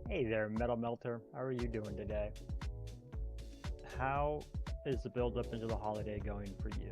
Hey there, Metal Melter. How are you doing today? How is the build up into the holiday going for you?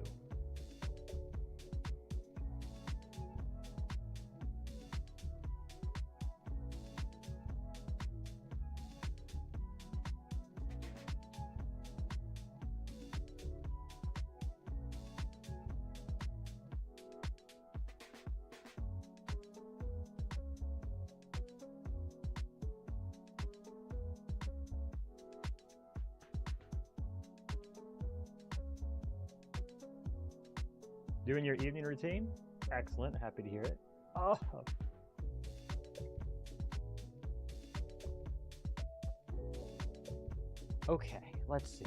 Doing your evening routine? Excellent. Happy to hear it. Oh. Okay, let's see.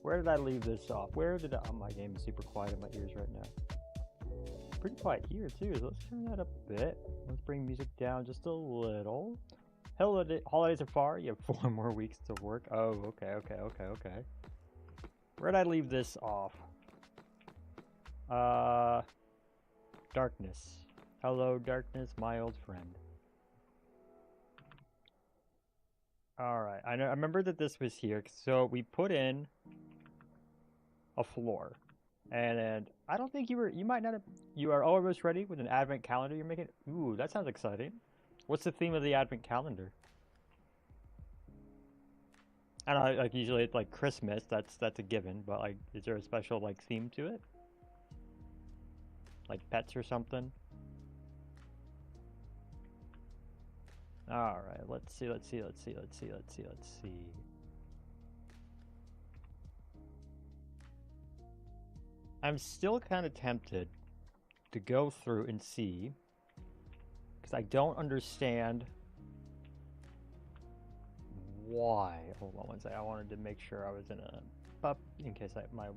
Where did I leave this off? Where did I... Oh, my game is super quiet in my ears right now. Pretty quiet here, too. So let's turn that up a bit. Let's bring music down just a little. Holidays are far. You have 4 more weeks to work. Oh, okay. Where did I leave this off? Darkness. Hello, darkness, my old friend. Alright, I remember that this was here, so we put in a floor. And I don't think you might not have, you are almost ready with an advent calendar you're making? Ooh, that sounds exciting. What's the theme of the advent calendar? I don't know, like usually it's like Christmas, that's a given, but like, is there a special like theme to it? Like pets or something? Alright, let's see. I'm still kind of tempted to go through and see, because I don't understand why. Hold on one second. I wanted to make sure I was in case my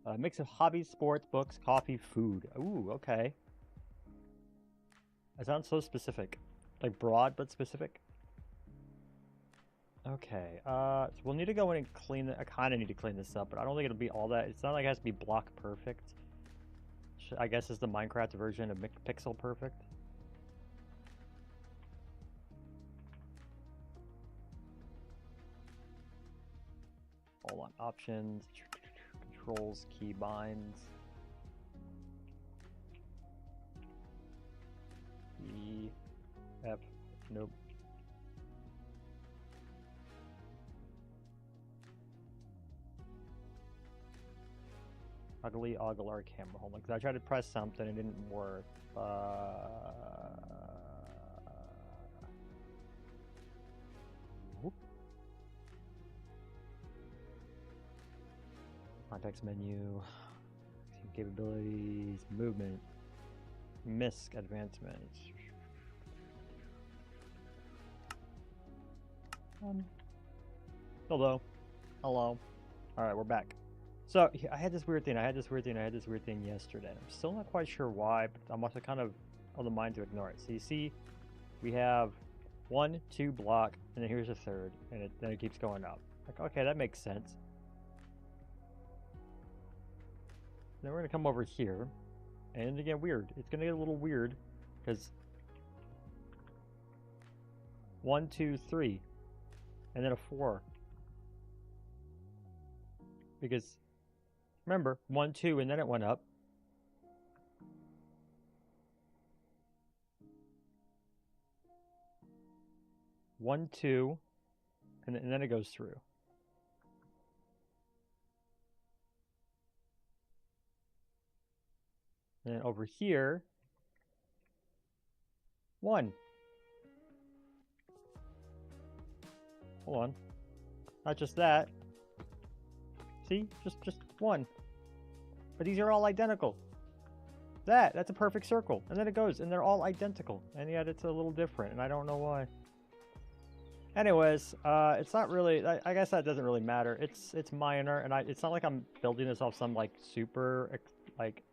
a mix of hobbies, sports, books, coffee, food. Ooh, okay. That sounds so specific. Like broad but specific. Okay, so we'll need to go in and clean it. I kind of need to clean this up, but I don't think it'll be all that. It's not like it has to be block perfect. I guess it's the Minecraft version of pixel perfect. Hold on, options, controls, keybinds. F. Nope. Ugly Oglar camera hole. Because I tried to press something, it didn't work. Whoop. Context menu. Capabilities. Movement. MISC advancements. Hello. Hello. Alright, we're back. So, I had this weird thing, I had this weird thing yesterday. I'm still not quite sure why, but I'm also kind of on the mind to ignore it. So you see, we have 1, 2 block, and then here's a third, and then it keeps going up. Like, okay, that makes sense. Then we're gonna come over here, and again, weird. It's gonna get a little weird, because 1, 2, 3, and then a 4. Because remember, 1, 2, and then it went up. One, 2, and then it goes through. And then over here, 1. Hold on. Not just that. See? Just 1. But these are all identical. That's a perfect circle. And then it goes, and they're all identical. And yet it's a little different, and I don't know why. Anyways, it's not really, I guess that doesn't really matter. It's minor, and it's not like I'm building this off some, like, super, like,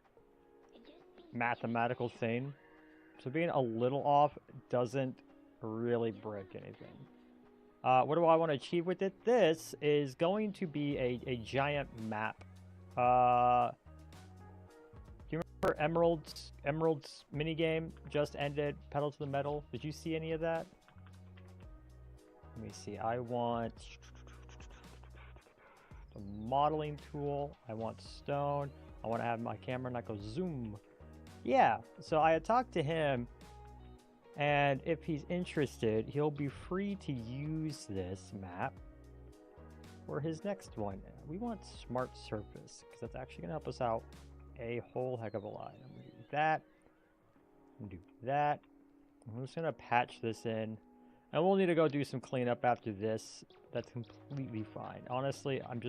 mathematical thing. So being a little off doesn't really break anything. What do I want to achieve with it? This is going to be a giant map. Do you remember Emerald's minigame just ended, Pedal to the Metal? Did you see any of that? Let me see. I want the modeling tool. I want stone. I want to have my camera not go zoom. Yeah, so I had talked to him, and if he's interested, he'll be free to use this map for his next one. We want Smart Surface, because that's actually going to help us out a whole heck of a lot. I'm going to do that. I'm going to do that. I'm just going to patch this in. And we'll need to go do some cleanup after this. That's completely fine. Honestly, I'm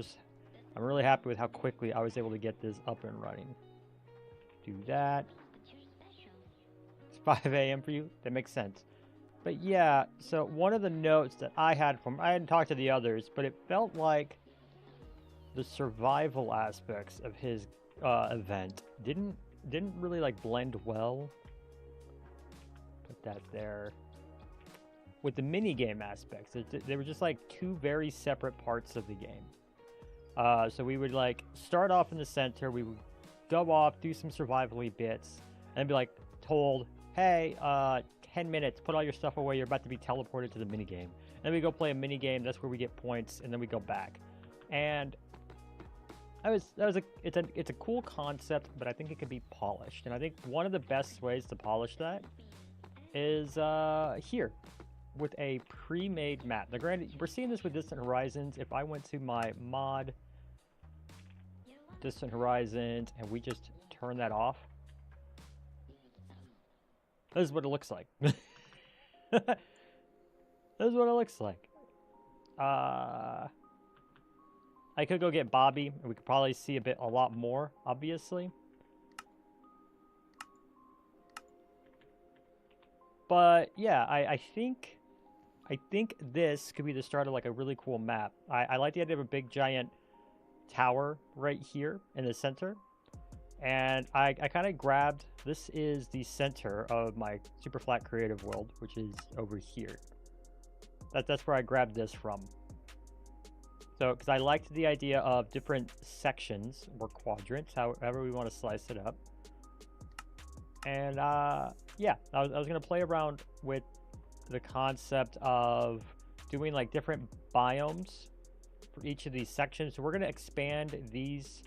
really happy with how quickly I was able to get this up and running. Do that. It's 5 a.m. for you? That makes sense. But yeah, so one of the notes that I had from, I hadn't talked to the others, but it felt like the survival aspects of his event didn't really like blend well. Put that there. With the mini-game aspects, they were just like two very separate parts of the game. So we would like start off in the center, we would go off, do some survival-y bits, and be like told, hey, 10 minutes, put all your stuff away, you're about to be teleported to the minigame. And then we go play a minigame, that's where we get points, and then we go back. And it's a cool concept, but I think it could be polished. And I think one of the best ways to polish that is here, with a pre-made map. Now granted, we're seeing this with Distant Horizons. If I went to my mod Distant Horizons and we just turn that off, this is what it looks like. This is what it looks like. I could go get Bobby, and we could probably see a lot more, obviously. But yeah, I think this could be the start of like a really cool map. I like the idea of a big giant tower right here in the center. And I kind of grabbed, this is the center of my super flat creative world, which is over here. That's where I grabbed this from. So, because I liked the idea of different sections or quadrants, however we want to slice it up. And yeah, I was going to play around with the concept of doing like different biomes for each of these sections. So we're going to expand these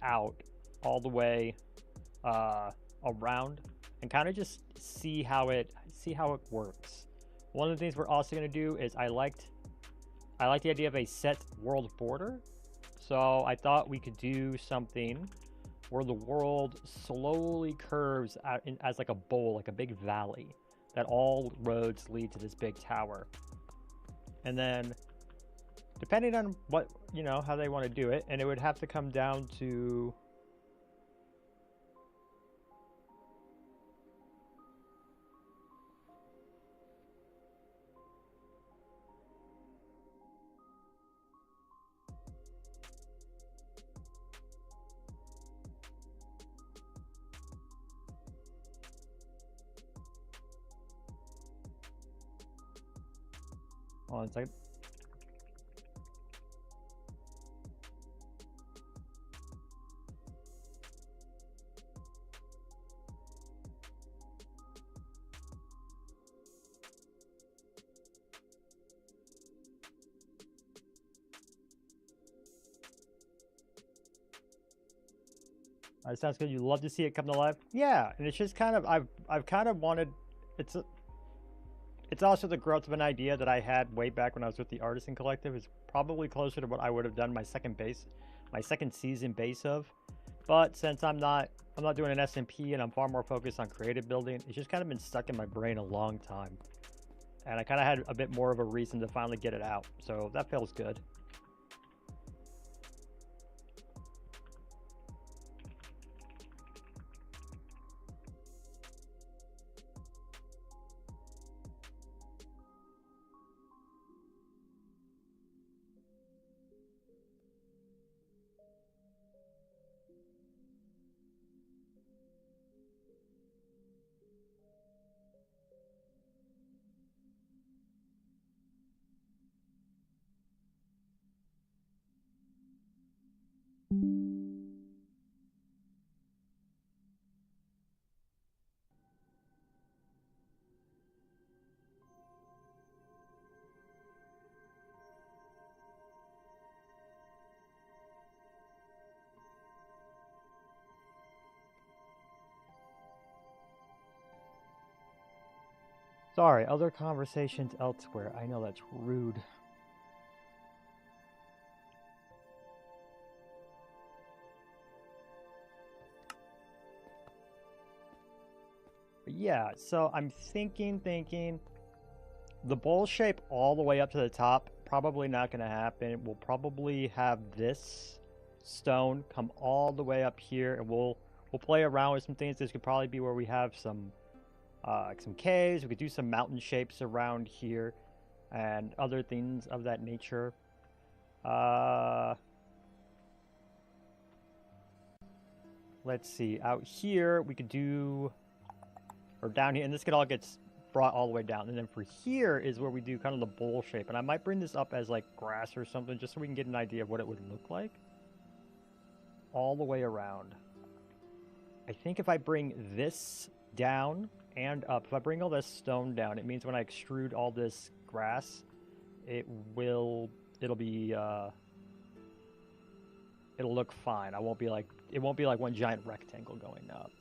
out all the way around and kind of just see how it see how it works. One of the things we're also going to do is I like the idea of a set world border. So I thought we could do something where the world slowly curves out as like a bowl, like a big valley, that all roads lead to this big tower. And then depending on what, you know, how they want to do it, and it would have to come down to hold on a second. That sounds good. You love to see it come to life. Yeah, and it's just kind of I've kind of wanted. It's also the growth of an idea that I had way back when I was with the Artisan Collective. It's probably closer to what I would have done my second season base of. But since I'm not doing an SMP and I'm far more focused on creative building, it's just kind of been stuck in my brain a long time. And I kind of had a bit more of a reason to finally get it out. So that feels good. Sorry, other conversations elsewhere. I know that's rude. But yeah, so I'm thinking the bowl shape all the way up to the top, probably not going to happen. We'll probably have this stone come all the way up here, and we'll play around with some things. This could probably be where we have some caves. We could do some mountain shapes around here and other things of that nature. Let's see, out here we could do, or down here, and this could all get brought all the way down. And then for here is where we do kind of the bowl shape. And I might bring this up as like grass or something, just so we can get an idea of what it would look like all the way around. I think if I bring this down and up, if I bring all this stone down, it means when I extrude all this grass, it'll look fine. It won't be like one giant rectangle going up.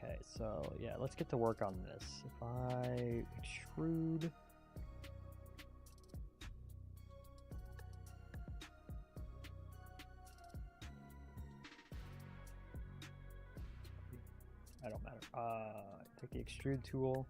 Okay, so yeah, let's get to work on this. If I extrude, Take the extrude tool.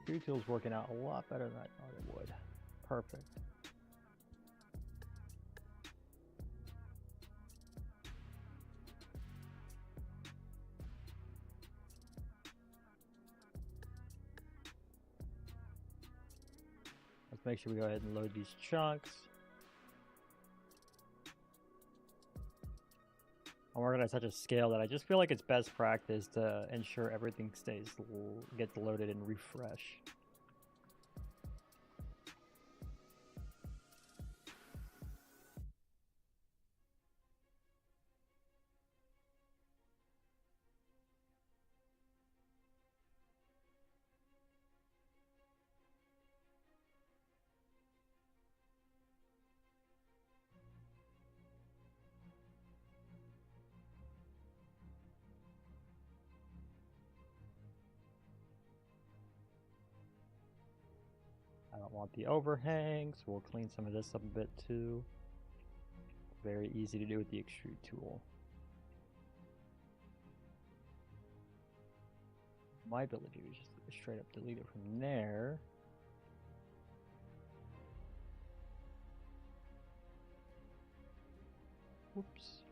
Extrude tool's working out a lot better than I thought it would. Perfect. Let's make sure we go ahead and load these chunks. I'm working at such a scale that I just feel like it's best practice to ensure everything gets loaded and refresh. I don't want the overhang, so we'll clean some of this up a bit too. Very easy to do with the extrude tool. My ability is just straight up delete it from there. Whoops.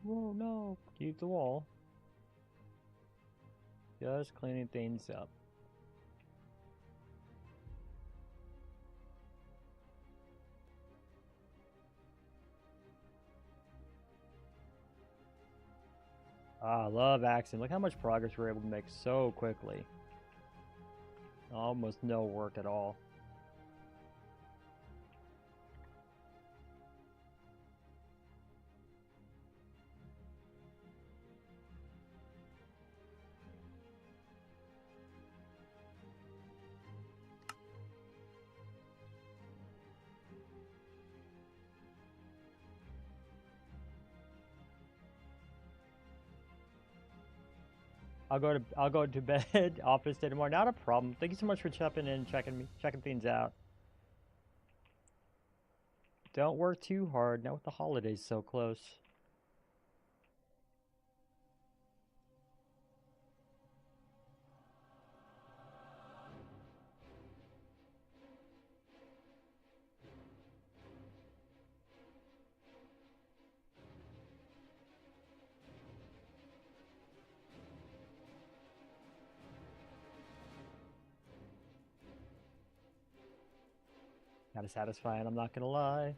Whoa, no, keep the wall. Just cleaning things up. Ah, I love accent. Look how much progress we're able to make so quickly. Almost no work at all. I'll go to bed. Office day tomorrow. Not a problem. Thank you so much for checking in, checking things out. Don't work too hard now with the holidays so close. Kinda satisfying, I'm not gonna lie.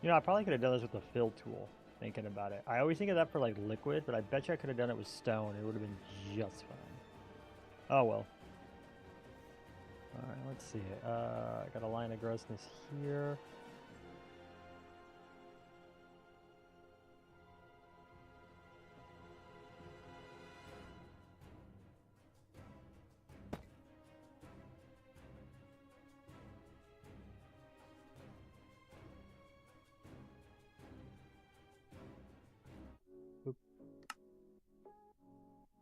You know, I probably could have done this with the fill tool, thinking about it. I always think of that for like liquid, but I bet you I could have done it with stone. It would have been just fine. Oh well. Alright, let's see. I got a line of grossness here. Oop.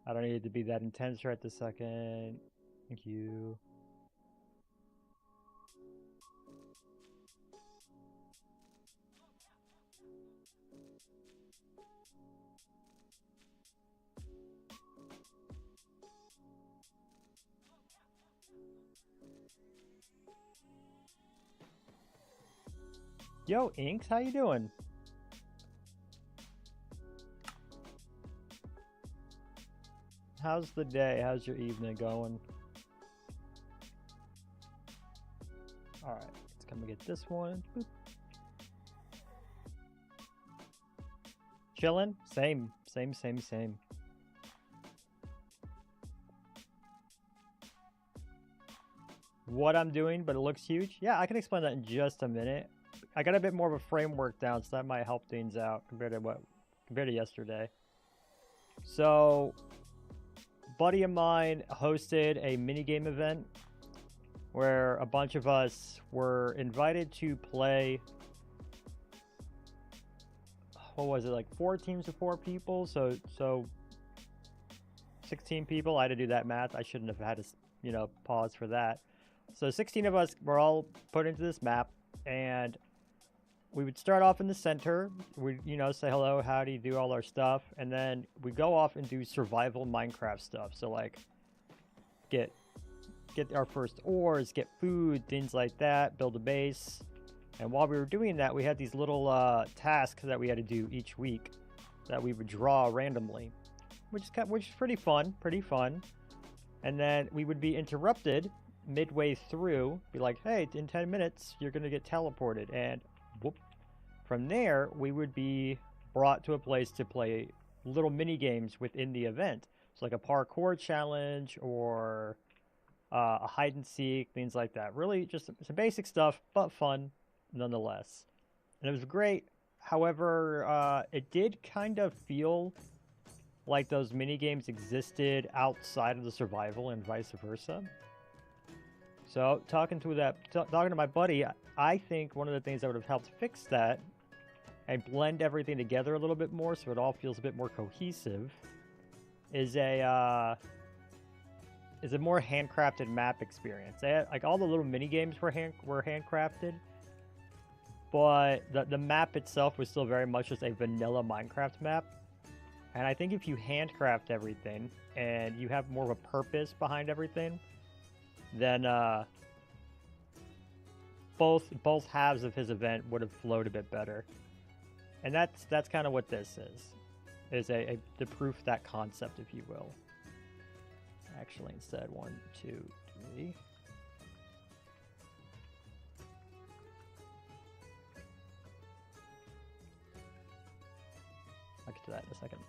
I don't need it to be that intense right this second. Thank you. Yo, Inks, how you doing? How's the day? How's your evening going? Alright, let's come and get this one. Boop. Chillin'? Same. What I'm doing, but it looks huge? Yeah, I can explain that in just a minute. I got a bit more of a framework down, so that might help things out compared to yesterday. So, a buddy of mine hosted a minigame event where a bunch of us were invited to play. What was it, like 4 teams of 4 people? So 16 people. I had to do that math. I shouldn't have had to, pause for that. So 16 of us were all put into this map, and we would start off in the center. We'd, say hello, howdy, do all our stuff, and then we go off and do survival Minecraft stuff. So like, get our first ores, get food, things like that, build a base. And while we were doing that, we had these little tasks that we had to do each week that we would draw randomly, which is pretty fun. And then we would be interrupted midway through, be like, hey, in 10 minutes, you're going to get teleported. And whoop. From there, we would be brought to a place to play little mini games within the event. So like a parkour challenge or a hide and seek, things like that. Really just some basic stuff, but fun nonetheless. And it was great. However, it did kind of feel like those mini games existed outside of the survival and vice versa. So talking to my buddy, I think one of the things that would have helped fix that and blend everything together a little bit more so it all feels a bit more cohesive is a more handcrafted map experience. Like all the little mini games were handcrafted, but the map itself was still very much just a vanilla Minecraft map. And I think if you handcraft everything and you have more of a purpose behind everything, then both halves of his event would have flowed a bit better. And that's kind of what this is the proof of that concept, if you will. Actually, instead, 1, 2, 3. I'll get to that in a second.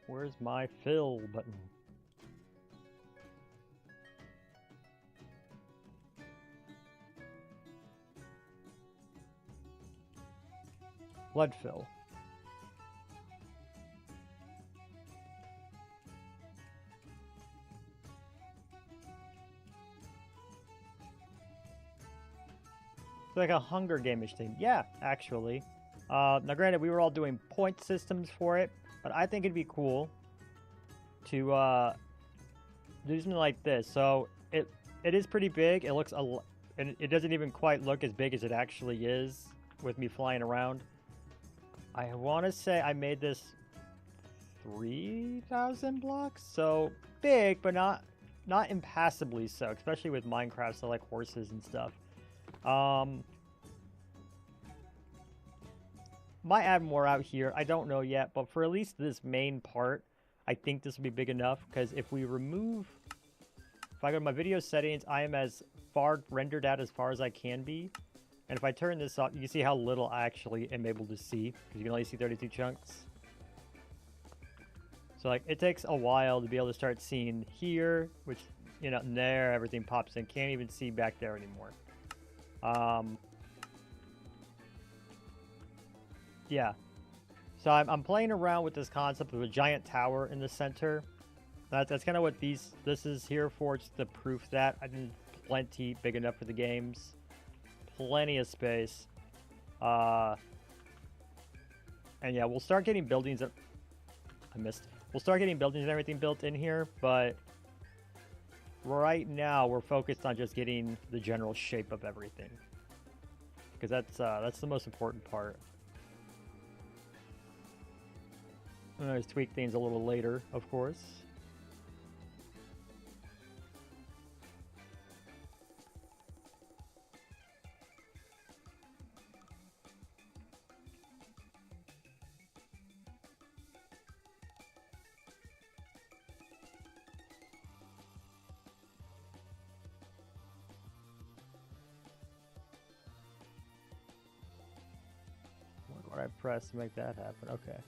Where's my fill button? Blood fill. It's like a Hunger Game-ish thing. Yeah, actually. Now granted, we were all doing point systems for it, but I think it'd be cool to do something like this. So it is pretty big. It looks and it doesn't even quite look as big as it actually is with me flying around. I want to say I made this 3,000 blocks, so big, but not impassably so, especially with Minecraft, so like horses and stuff. Might add more out here, I don't know yet, but for at least this main part, I think this will be big enough, because if we remove, if I go to my video settings, I am as far rendered out as far as I can be. And if I turn this off, you can see how little I actually am able to see, because you can only see 32 chunks. So like, it takes a while to be able to start seeing here, which, you know, there, everything pops in. Can't even see back there anymore. Yeah. So I'm playing around with this concept of a giant tower in the center. That's kind of what this is here for, just the proof that I did plenty big enough for the games. Plenty of space. And yeah, we'll start getting buildings that I missed. We'll start getting buildings and everything built in here, but right now we're focused on just getting the general shape of everything, because that's the most important part. I'm gonna tweak things a little later, of course. What I press to make that happen? Okay.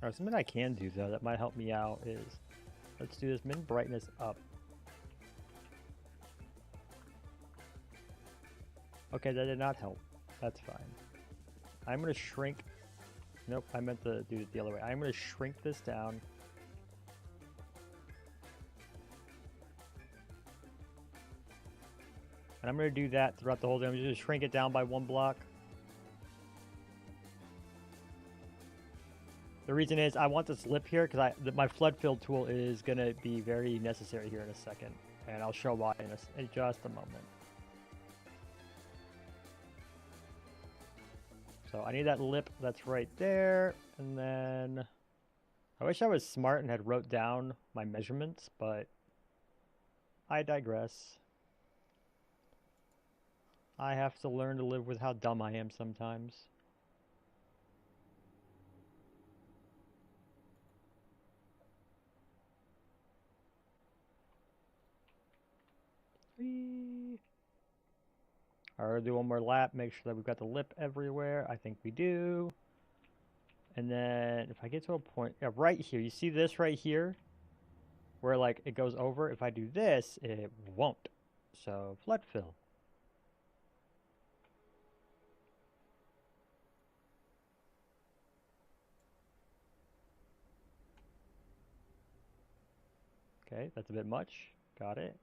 Alright, something I can do though that might help me out is, let's do this min brightness up. Okay, that did not help. That's fine. I'm gonna shrink. Nope, I meant to do it the other way. I'm gonna shrink this down. And I'm gonna do that throughout the whole thing. I'm just gonna shrink it down by 1 block. The reason is I want this lip here because my flood fill tool is going to be very necessary here in a second. And I'll show why in just a moment. So I need that lip that's right there. And then I wish I was smart and had wrote down my measurements, but I digress. I have to learn to live with how dumb I am sometimes. Alright, do one more lap, make sure that we've got the lip everywhere. I think we do. And then if I get to a point, yeah, right here, you see this right here? Where like it goes over, if I do this, it won't. So flood fill. Okay, that's a bit much. Got it.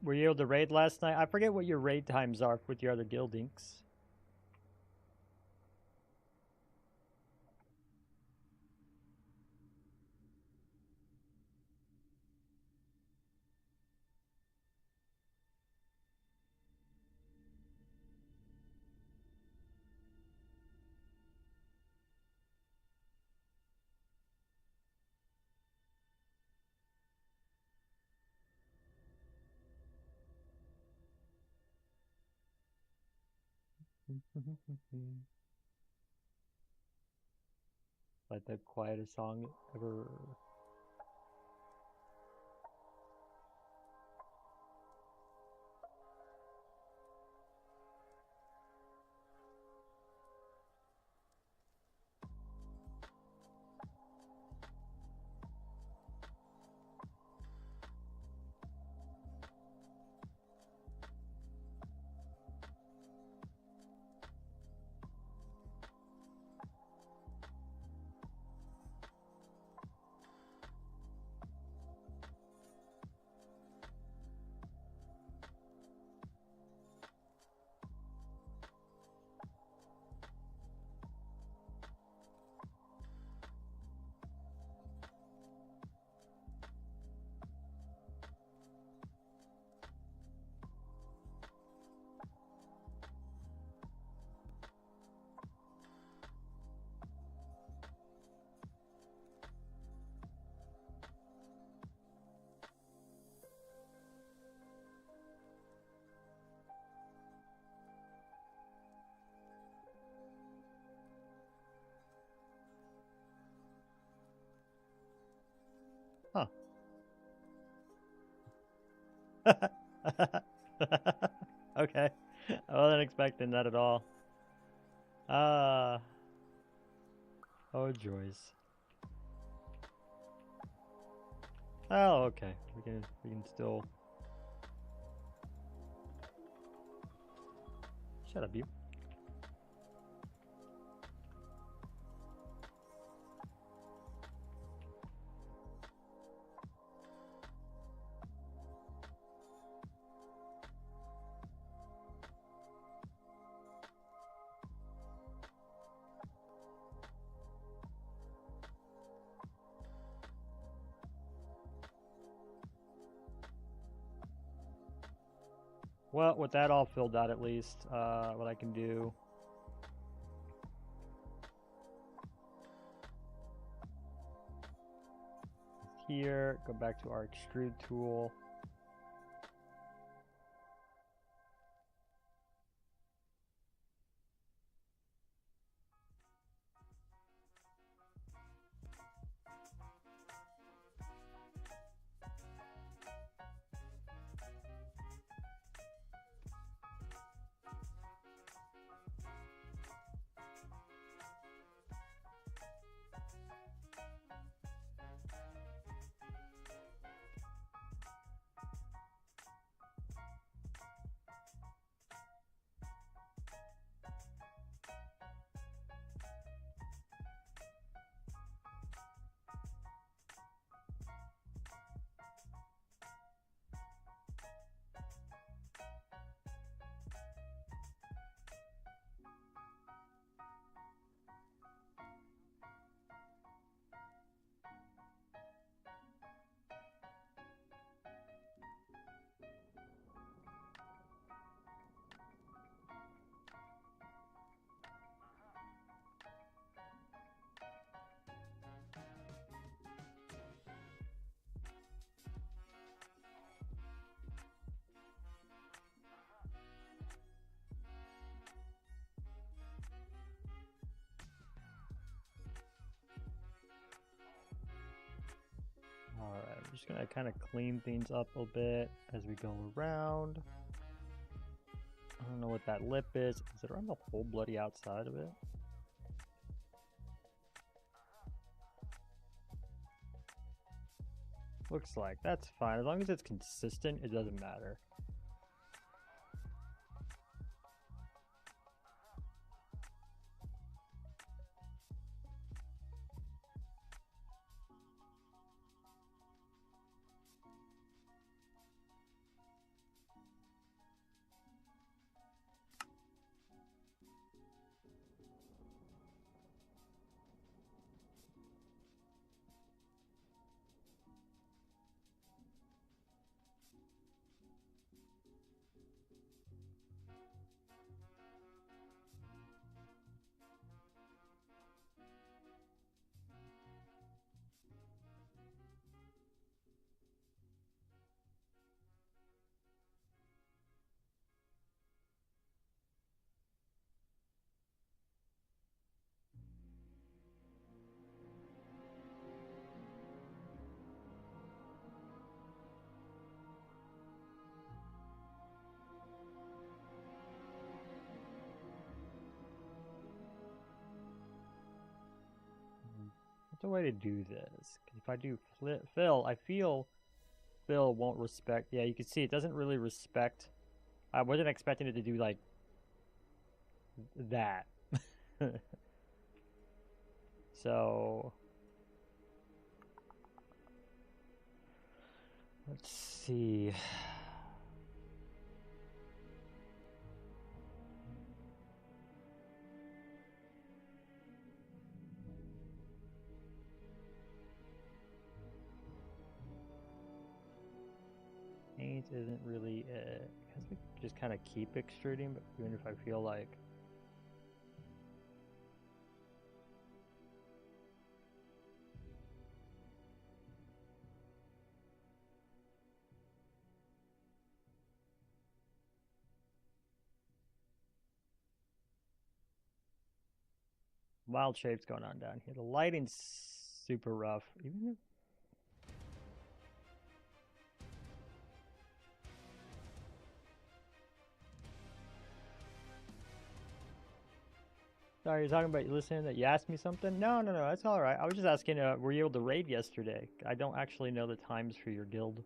Were you able to raid last night? I forget what your raid times are with your other guild inks. Like the quietest song ever. Huh. Okay. I wasn't expecting that at all. Ah. Oh, joys. Oh, okay. We can still. Shut up, you. Well, with that all filled out at least, what I can do. Here, go back to our extrude tool. Alright, I'm just gonna kind of clean things up a bit as we go around. I don't know what that lip is. Is it around the whole bloody outside of it? Looks like. That's fine. As long as it's consistent, it doesn't matter. What's a way to do this? If I do fill, I feel fill won't respect. Yeah, you can see it doesn't really respect. I wasn't expecting it to do like that. So let's see. Paint isn't really it. I guess we just kind of keep extruding, but even if I feel like wild shapes going on down here. The lighting's super rough. Even if Sorry, you're talking about you listening that you asked me something? No, that's all right. I was just asking, were you able to raid yesterday? I don't actually know the times for your guild.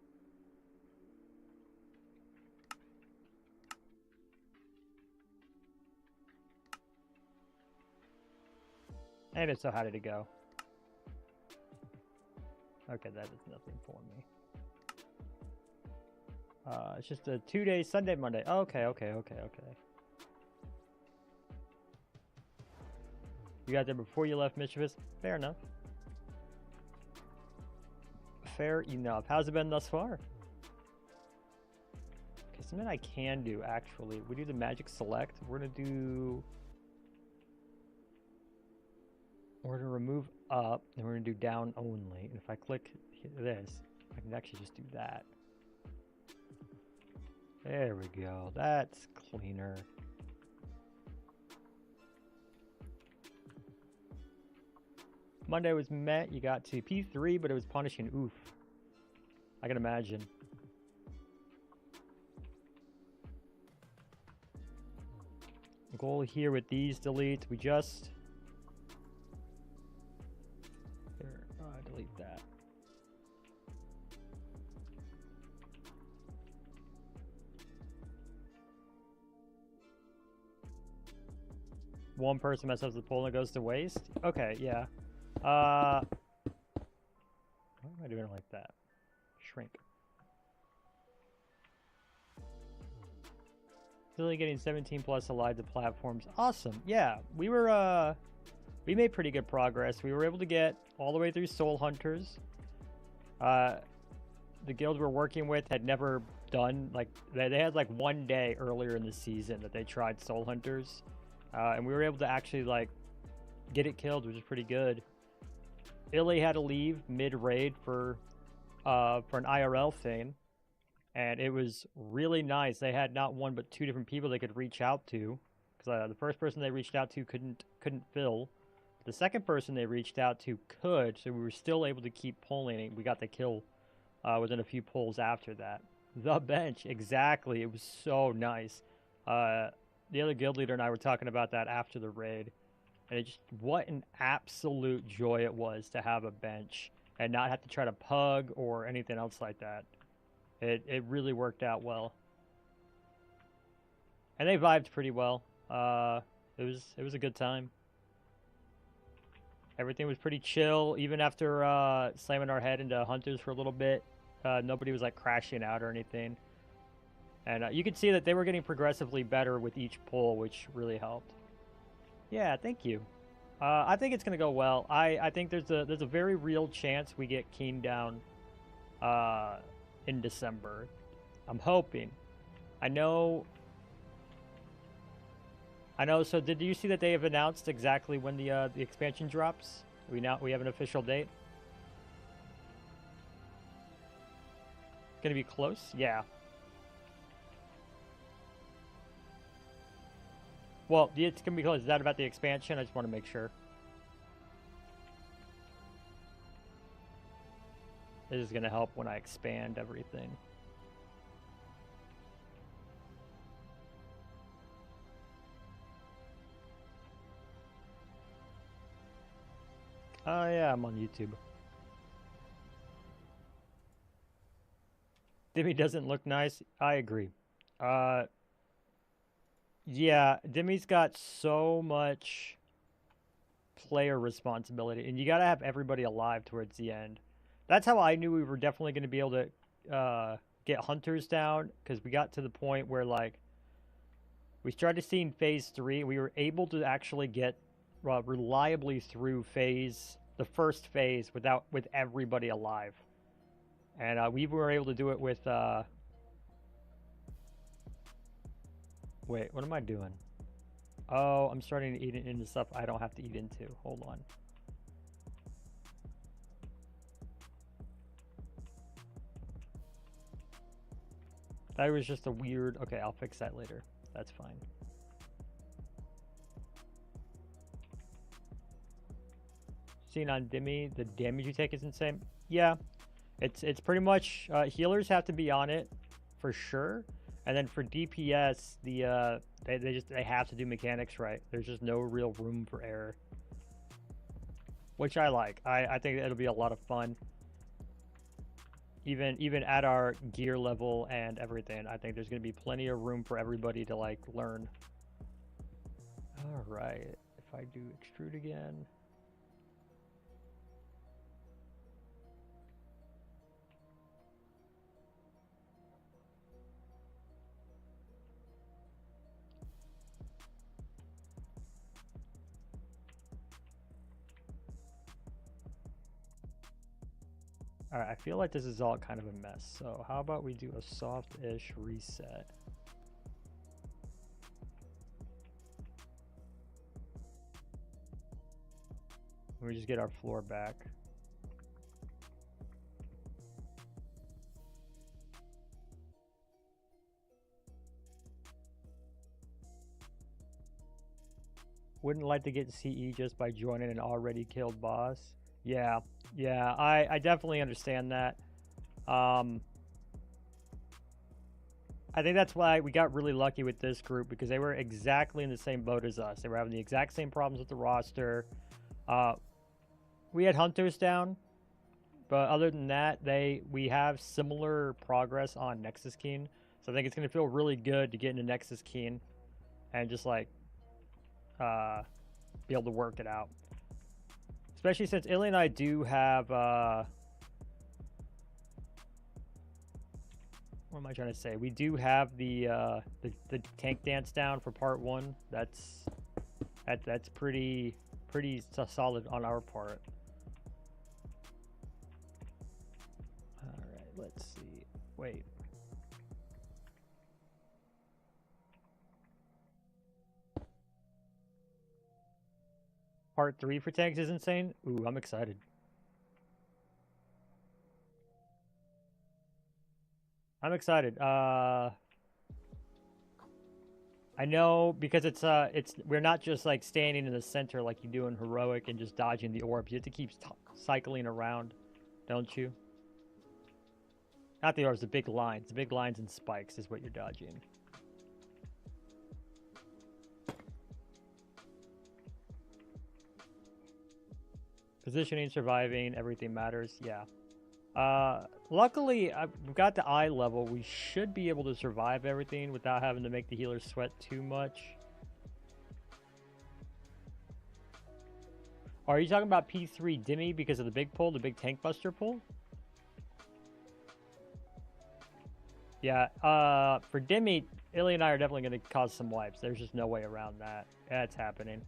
And so how did it go? Okay, that is nothing for me. It's just a 2 days, Sunday, Monday. Okay. You got there before you left Mischievous? Fair enough. Fair enough. How's it been thus far? Okay, something I can do, actually. We do the magic select. We're going to remove up, and we're going to do down only. And if I click this, I can actually just do that. There we go. That's cleaner. Monday was met. You got to P3, but it was punishing. Oof. I can imagine. The goal here with these deletes, we just... Here, delete that. One person messes up the poll and it goes to waste? Okay, yeah. Why am I doing it like that? Shrink. Still getting 17 plus allied to platforms. Awesome. Yeah, we made pretty good progress. We were able to get all the way through Soul Hunters. The guild we're working with had never done, like, they had like 1 day earlier in the season that they tried Soul Hunters. And we were able to actually, like, get it killed, which is pretty good. Illy had to leave mid-raid for an IRL thing, and it was really nice. They had not one but two different people they could reach out to, because the first person they reached out to couldn't fill. The second person they reached out to could, so we were still able to keep pulling, and we got the kill within a few pulls after that. The bench, exactly. It was so nice. The other guild leader and I were talking about that after the raid. And it just, what an absolute joy it was to have a bench and not have to try to pug or anything else like that. It really worked out well. And they vibed pretty well. It was a good time. Everything was pretty chill, even after slamming our head into hunters for a little bit. Nobody was like crashing out or anything. And you could see that they were getting progressively better with each pull, which really helped. Yeah, thank you. I think it's going to go well. I think there's a very real chance we get Keen down in December. I'm hoping. I know. So did you see that they have announced exactly when the expansion drops? We have an official date. It's going to be close? Yeah. Well, it's going to be close. Is that about the expansion? I just want to make sure. This is going to help when I expand everything. Oh, yeah, I'm on YouTube. Dimmy doesn't look nice. I agree. Yeah, Dimmy's got so much player responsibility, and you gotta have everybody alive towards the end. That's how I knew we were definitely going to be able to get hunters down, because we got to the point where, like, we started seeing phase 3. We were able to actually get reliably through the first phase with everybody alive, and we were able to do it with wait, what am I doing? Oh, I'm starting to eat into stuff I don't have to eat into. Hold on. That was just a weird... Okay, I'll fix that later. That's fine. Seeing on Dimmy, the damage you take is insane. Yeah, it's pretty much... healers have to be on it, for sure. And then for DPS, they have to do mechanics right. There's just no real room for error, which I like. I think it'll be a lot of fun. Even at our gear level and everything, I think there's going to be plenty of room for everybody to like learn. All right, if I do extrude again. All right, I feel like this is all kind of a mess. So how about we do a soft-ish reset? We just get our floor back. Wouldn't like to get CE just by joining an already killed boss. Yeah, I definitely understand that. I think that's why we got really lucky with this group, because they were exactly in the same boat as us. They were having the exact same problems with the roster. We had hunters down, but other than that, we have similar progress on Nexus Keen. So I think it's going to feel really good to get into Nexus Keen and just like be able to work it out. Especially since Illy and I do have what am I trying to say? We do have the tank dance down for part 1. That's pretty solid on our part. All right, let's see. Wait. Part 3 for tanks is insane. Ooh, I'm excited. I'm excited. I know, because it's we're not just like standing in the center like you do in heroic and just dodging the orbs. You have to keep cycling around, don't you? Not the orbs, the big lines. The big lines and spikes is what you're dodging. Positioning, surviving, everything matters. Yeah. Luckily, we've got the eye level. We should be able to survive everything without having to make the healers sweat too much. Are you talking about P3 Dimmy because of the big pull, the big tank buster pull? Yeah, for Dimmy, Illy and I are definitely going to cause some wipes. There's just no way around that. That's happening.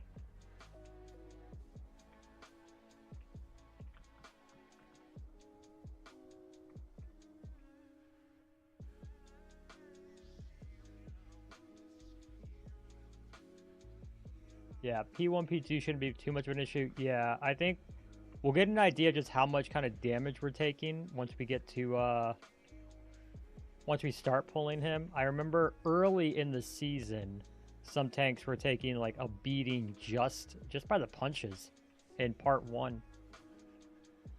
Yeah, P1, P2 shouldn't be too much of an issue. Yeah, I think we'll get an idea just how much kind of damage we're taking once we get to, once we start pulling him. I remember early in the season, some tanks were taking like a beating just by the punches in part 1.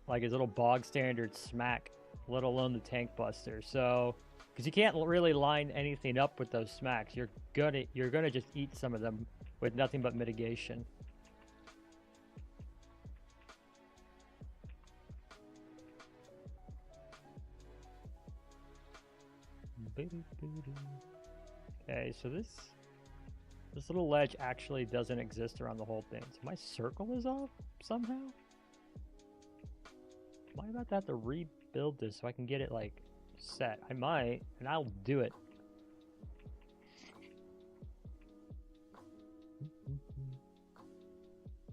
Like his little bog standard smack, let alone the tank buster. So, because you can't really line anything up with those smacks, you're gonna just eat some of them with nothing but mitigation. Okay, so this little ledge actually doesn't exist around the whole thing. So my circle is off somehow? Am I about to have to rebuild this so I can get it like set? I might, and I'll do it.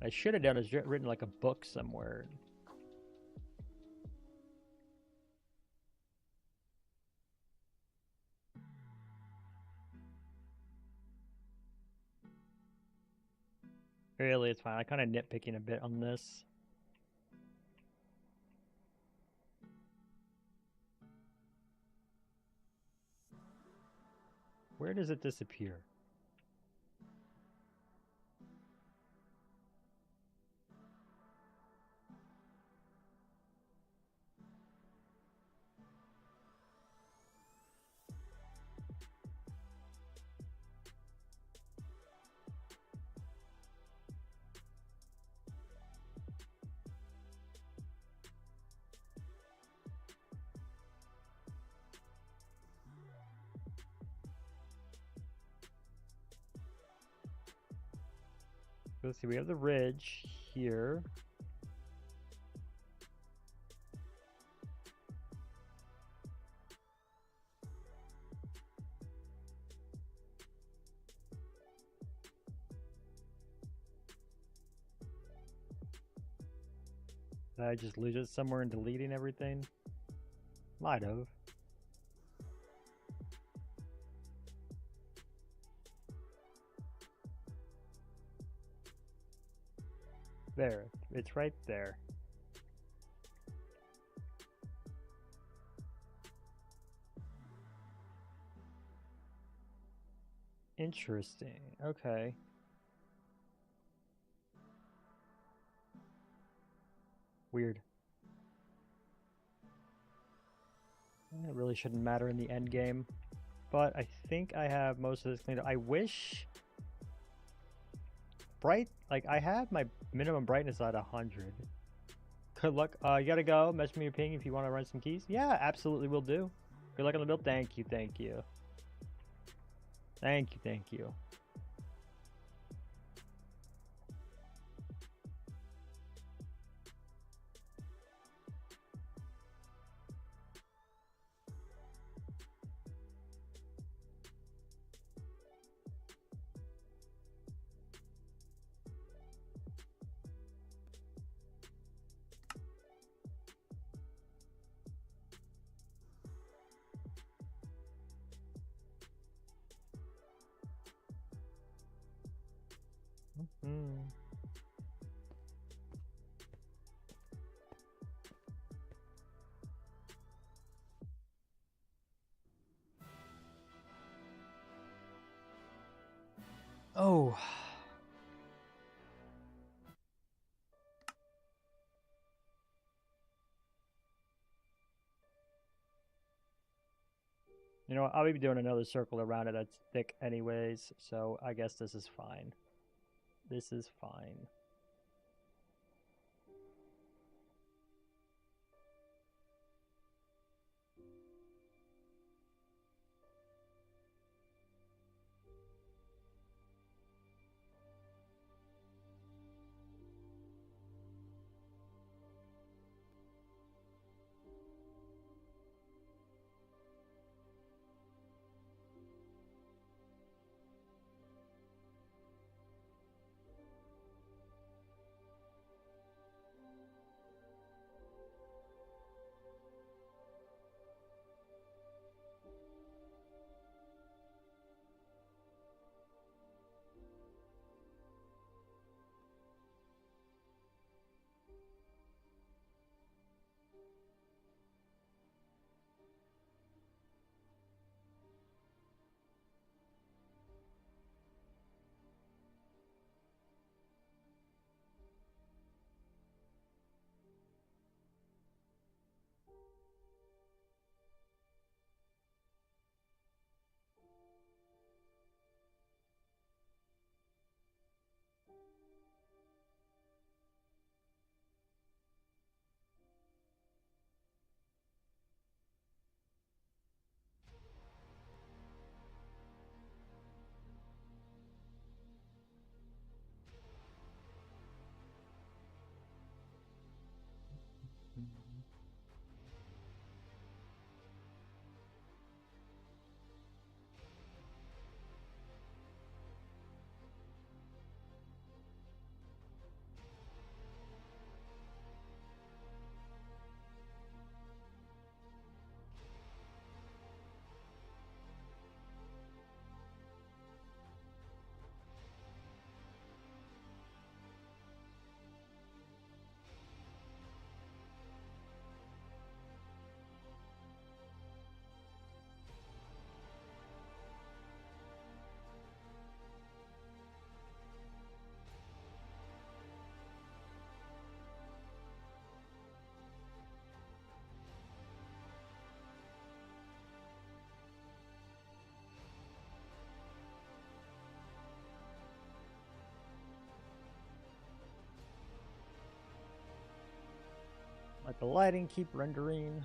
I should have done is written like a book somewhere. Really, it's fine. I'm kind of nitpicking a bit on this. Where does it disappear? Let's see, we have the ridge here. Did I just lose it somewhere in deleting everything? Might have. There, it's right there. Interesting. Okay. Weird. It really shouldn't matter in the end game, but I think I have most of this cleaned up. I wish like I have my minimum brightness at 100. Good luck. You gotta go. Message me your ping if you want to run some keys. Yeah, absolutely will do. Good luck on the build. Thank you, thank you. Thank you, thank you. Mm. Oh. You know what? I'll be doing another circle around it that's thick anyways, so I guess this is fine. This is fine. Let the lighting keep rendering.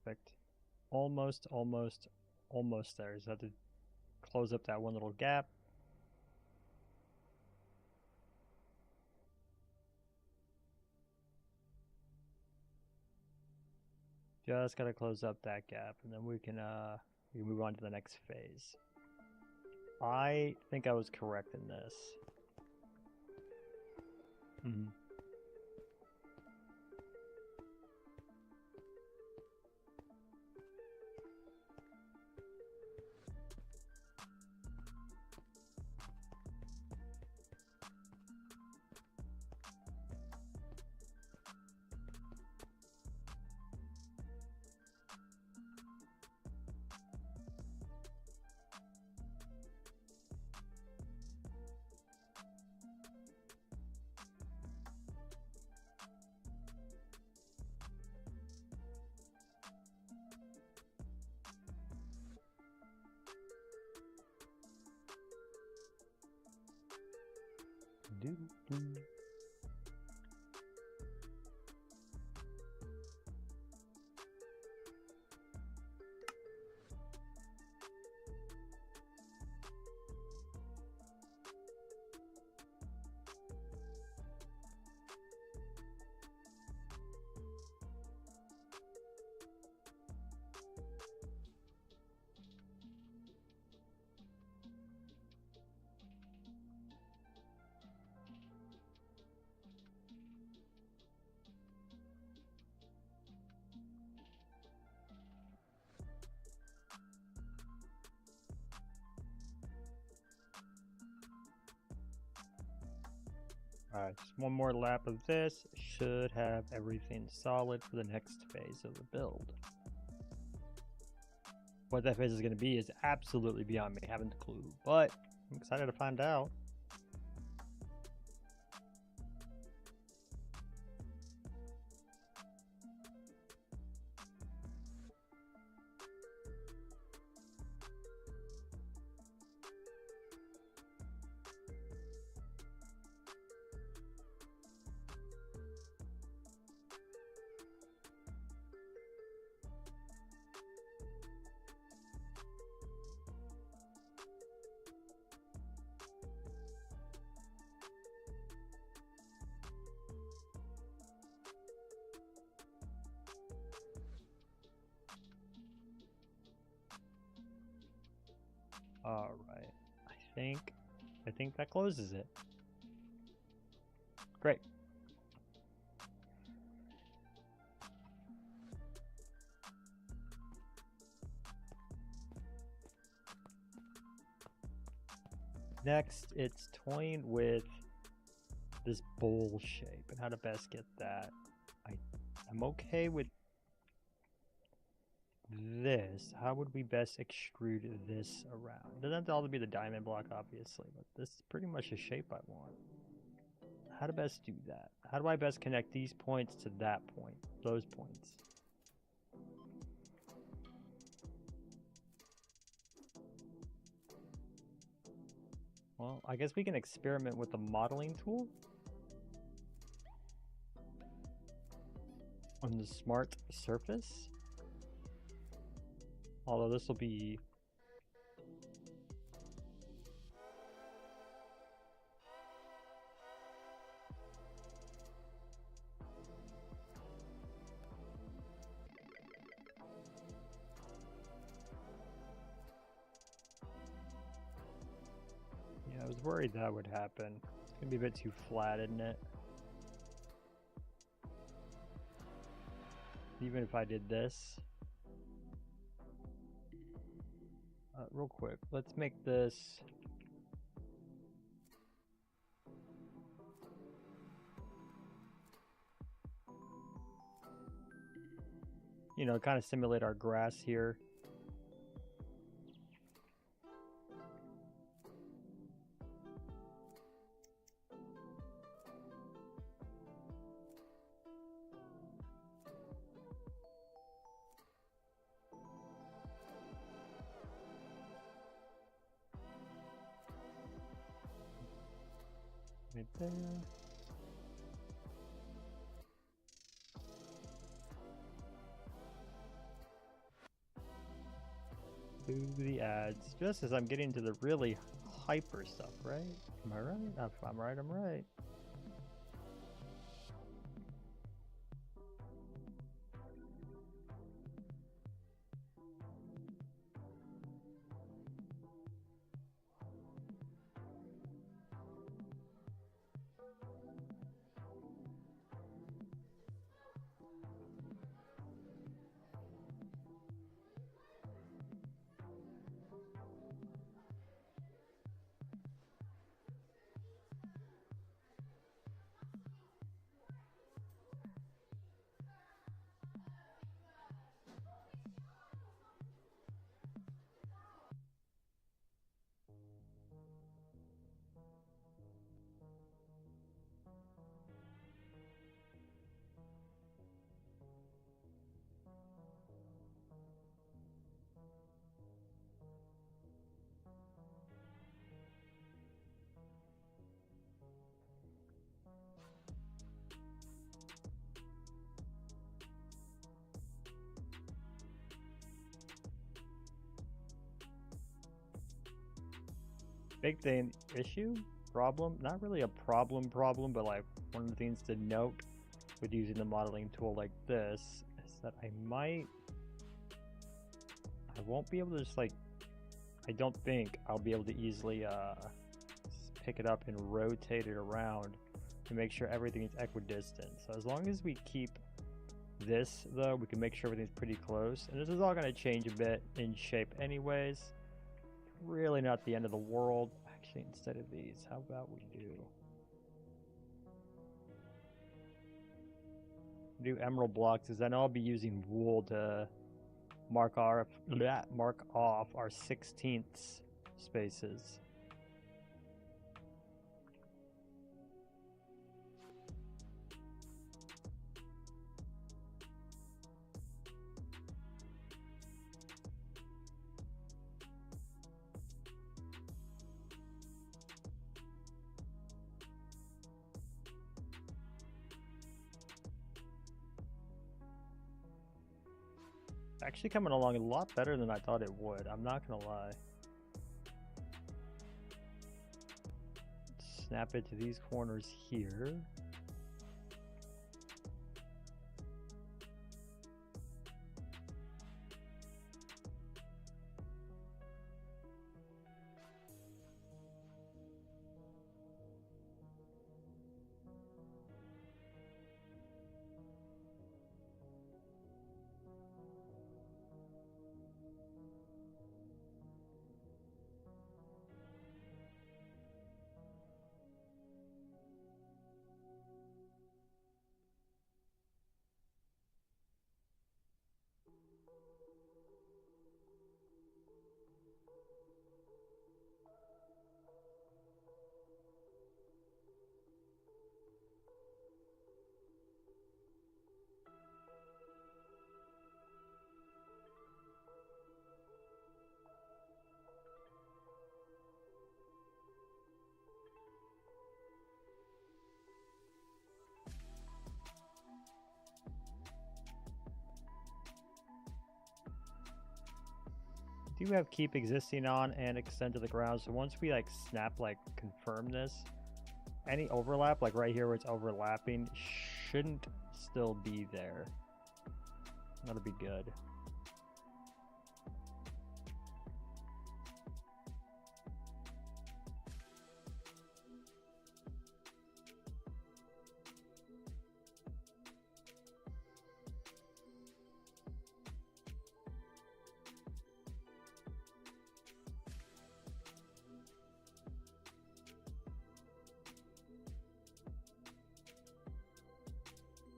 Perfect. Almost there. Just have to close up that one little gap. Just gotta close up that gap, and then we can move on to the next phase. I think I was correct in this. Alright, just one more lap of this. Should have everything solid for the next phase of the build. What that phase is going to be is absolutely beyond me. I haven't a clue, but I'm excited to find out. All right, I think that closes it. Great. Next, it's toying with this bowl shape and how to best get that. I'm okay with this. How would we best extrude this around? It doesn't have to all be the diamond block, obviously, but this is pretty much the shape I want. How to best do that? How do I best connect these points to that point? Those points. Well, I guess we can experiment with the modeling tool on the smart surface. Although this will be I was worried that would happen. It's gonna be a bit too flat, isn't it? Even if I did this. Real quick, let's make this kind of simulate our grass here. Right there. Boo the ads. Just as I'm getting to the really hyper stuff, right? Am I right? If I'm right, I'm right. Big thing, issue, problem, not really a problem, but like one of the things to note with using the modeling tool like this is that I won't be able to just like, I don't think I'll be able to easily pick it up and rotate it around to make sure everything is equidistant. So as long as we keep this though, we can make sure everything's pretty close. And this is all going to change a bit in shape anyways. Really not the end of the world. Actually, instead of these, how about we do emerald blocks? Because then I'll be using wool to mark off our 16ths spaces. Actually coming along a lot better than I thought it would, I'm not gonna lie. Snap it to these corners here. Do have keep existing on and extend to the ground, so once we like snap, like confirm this, any overlap like right here where it's overlapping shouldn't still be there. That'll be good.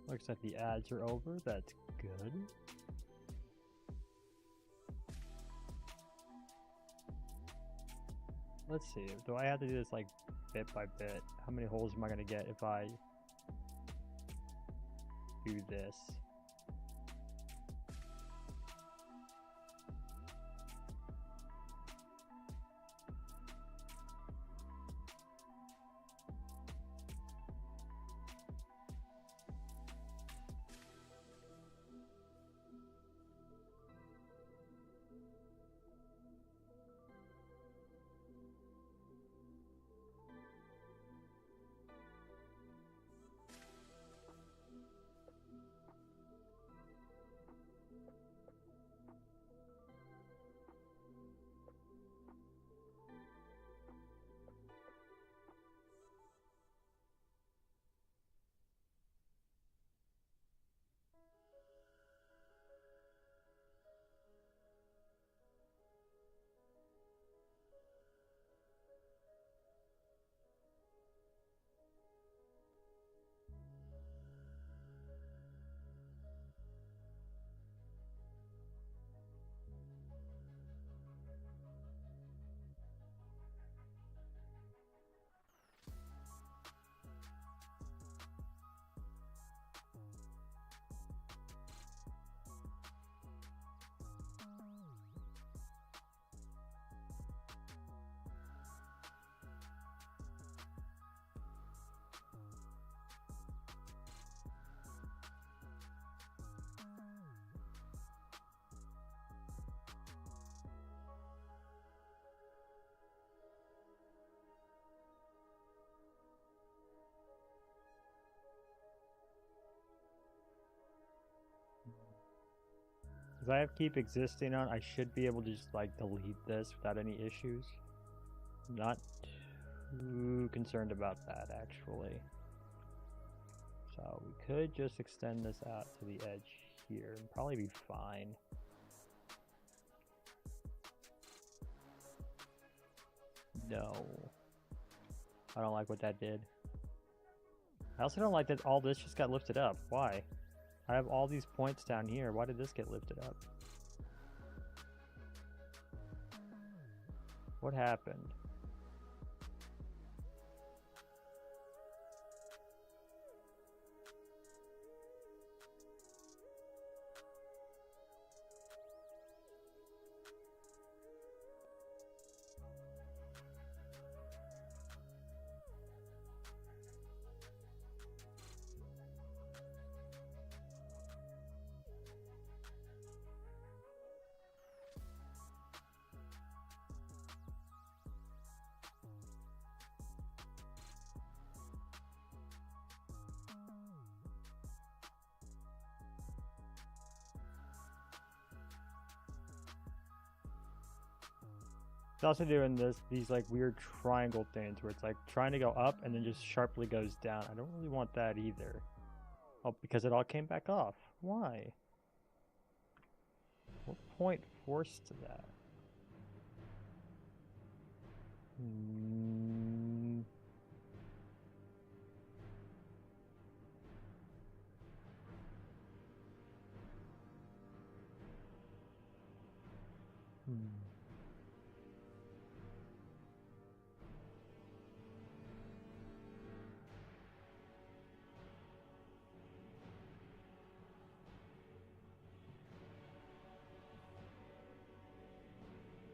Looks like the ads are over. That's good. Let's see. Do I have to do this like bit by bit? How many holes am I going to get if I do this? Because I have keep existing on, I should be able to just like delete this without any issues. Not too concerned about that actually. So we could just extend this out to the edge here and probably be fine. No. I don't like what that did. I also don't like that all this just got lifted up. Why? I have all these points down here. Why did this get lifted up? What happened? It's also doing these like weird triangle things where it's like trying to go up and then just sharply goes down. I don't really want that either. Oh, because it all came back off. Why? What point forced that? Hmm.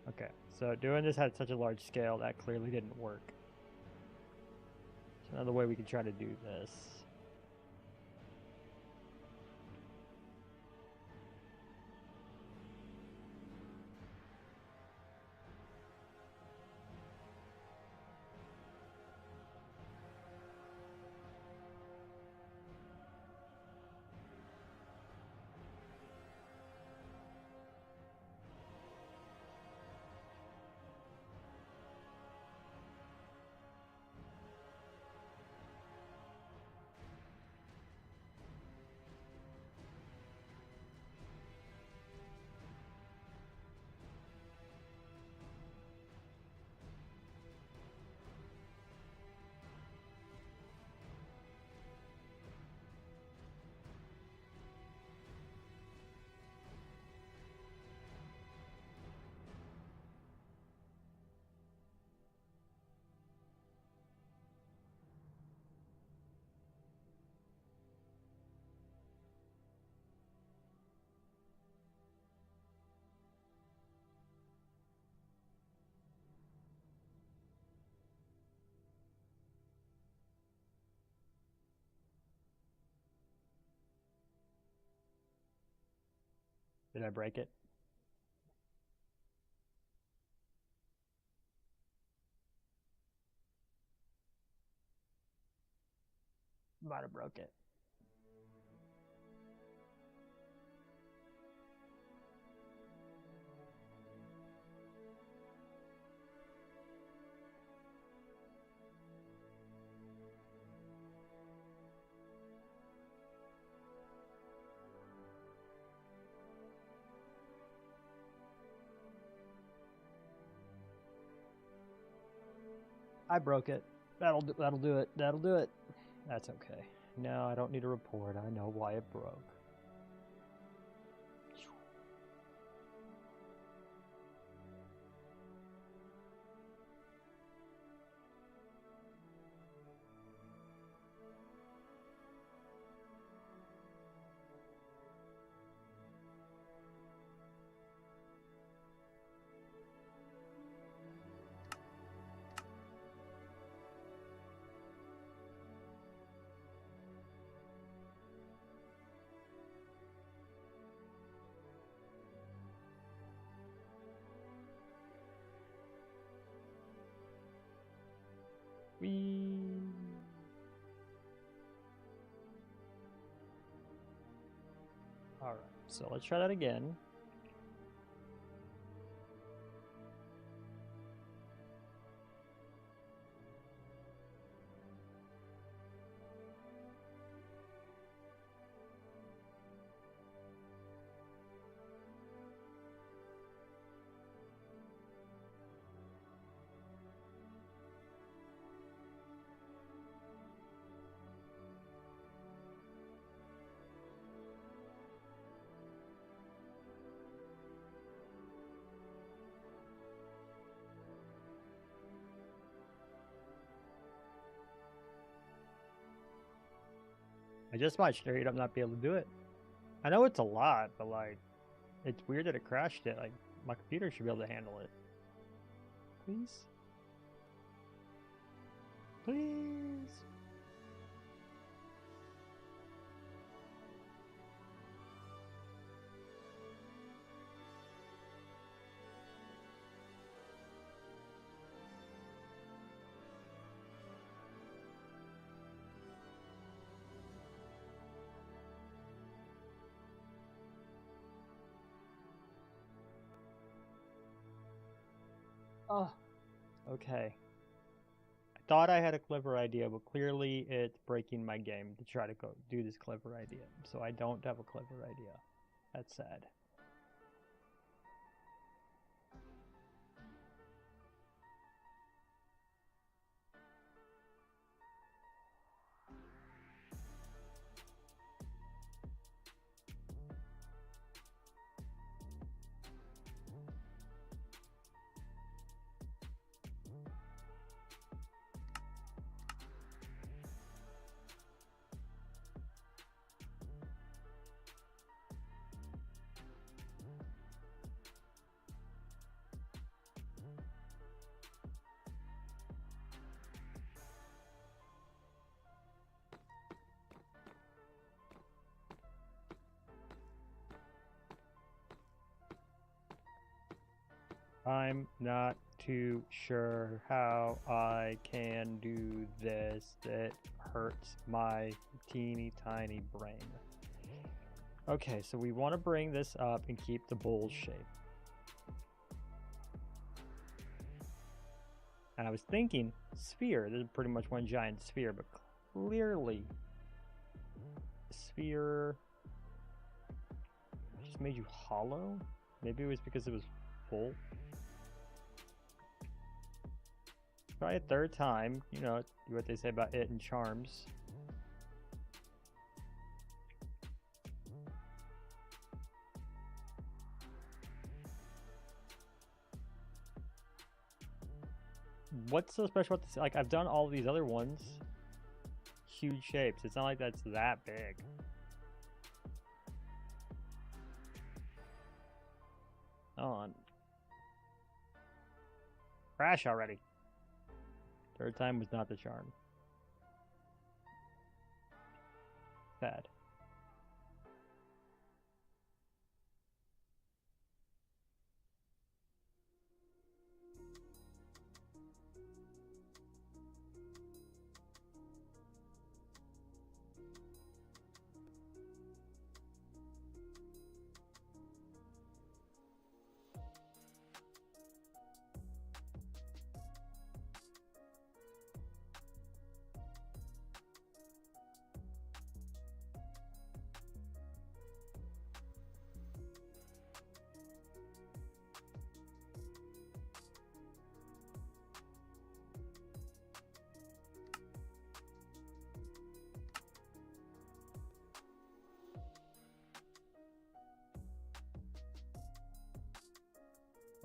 Okay, so doing this at such a large scale, that clearly didn't work. So another way we can try to do this. Did I break it? Might have broke it. I broke it. That'll do it. That'll do it. That's okay. No, I don't need a report. I know why it broke. Alright, so let's try that again. I just might straight up not be able to do it. I know it's a lot, but like, it's weird that it crashed it. Like, my computer should be able to handle it. Please? Please? Oh, okay. I thought I had a clever idea, but clearly it's breaking my game to try to go do this clever idea. So I don't have a clever idea. That's sad. I'm not too sure how I can do this. It hurts my teeny tiny brain. Okay, so we want to bring this up and keep the bowl shape. And I was thinking sphere. This is pretty much one giant sphere, but clearly sphere just made you hollow. Maybe it was because it was full. Try a third time. You know what they say about it and charms. What's so special about this? Like, I've done all these other ones. Huge shapes. It's not like that's that big. On. Crash already. Third time was not the charm. Sad.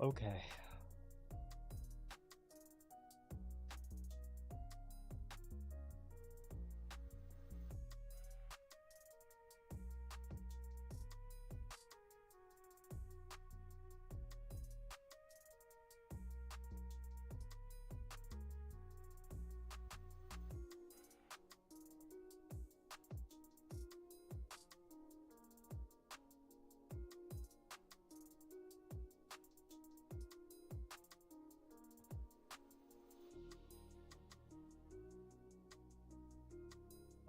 Okay.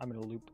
I'm in a loop.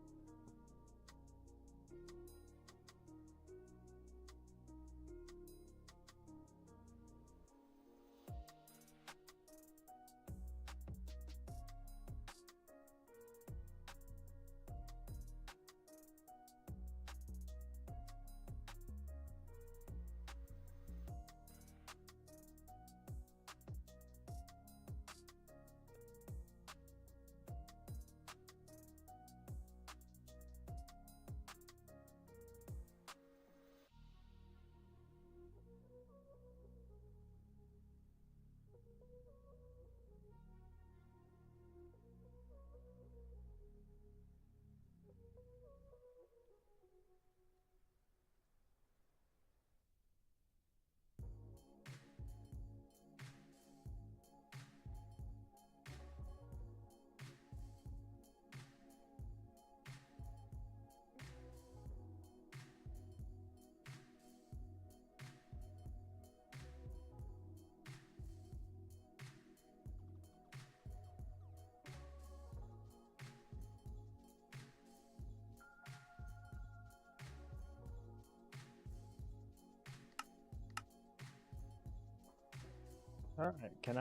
All right, can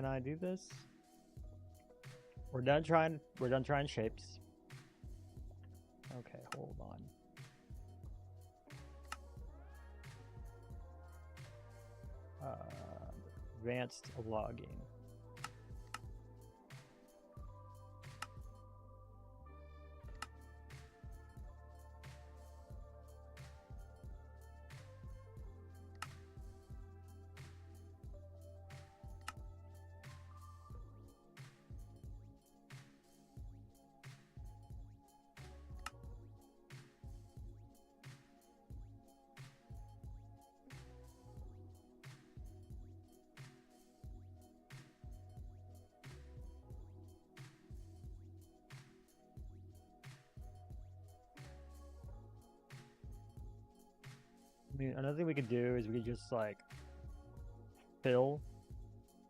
I do this? We're done trying shapes. Okay, hold on. Advanced logging. I mean, another thing we could do is we could just like fill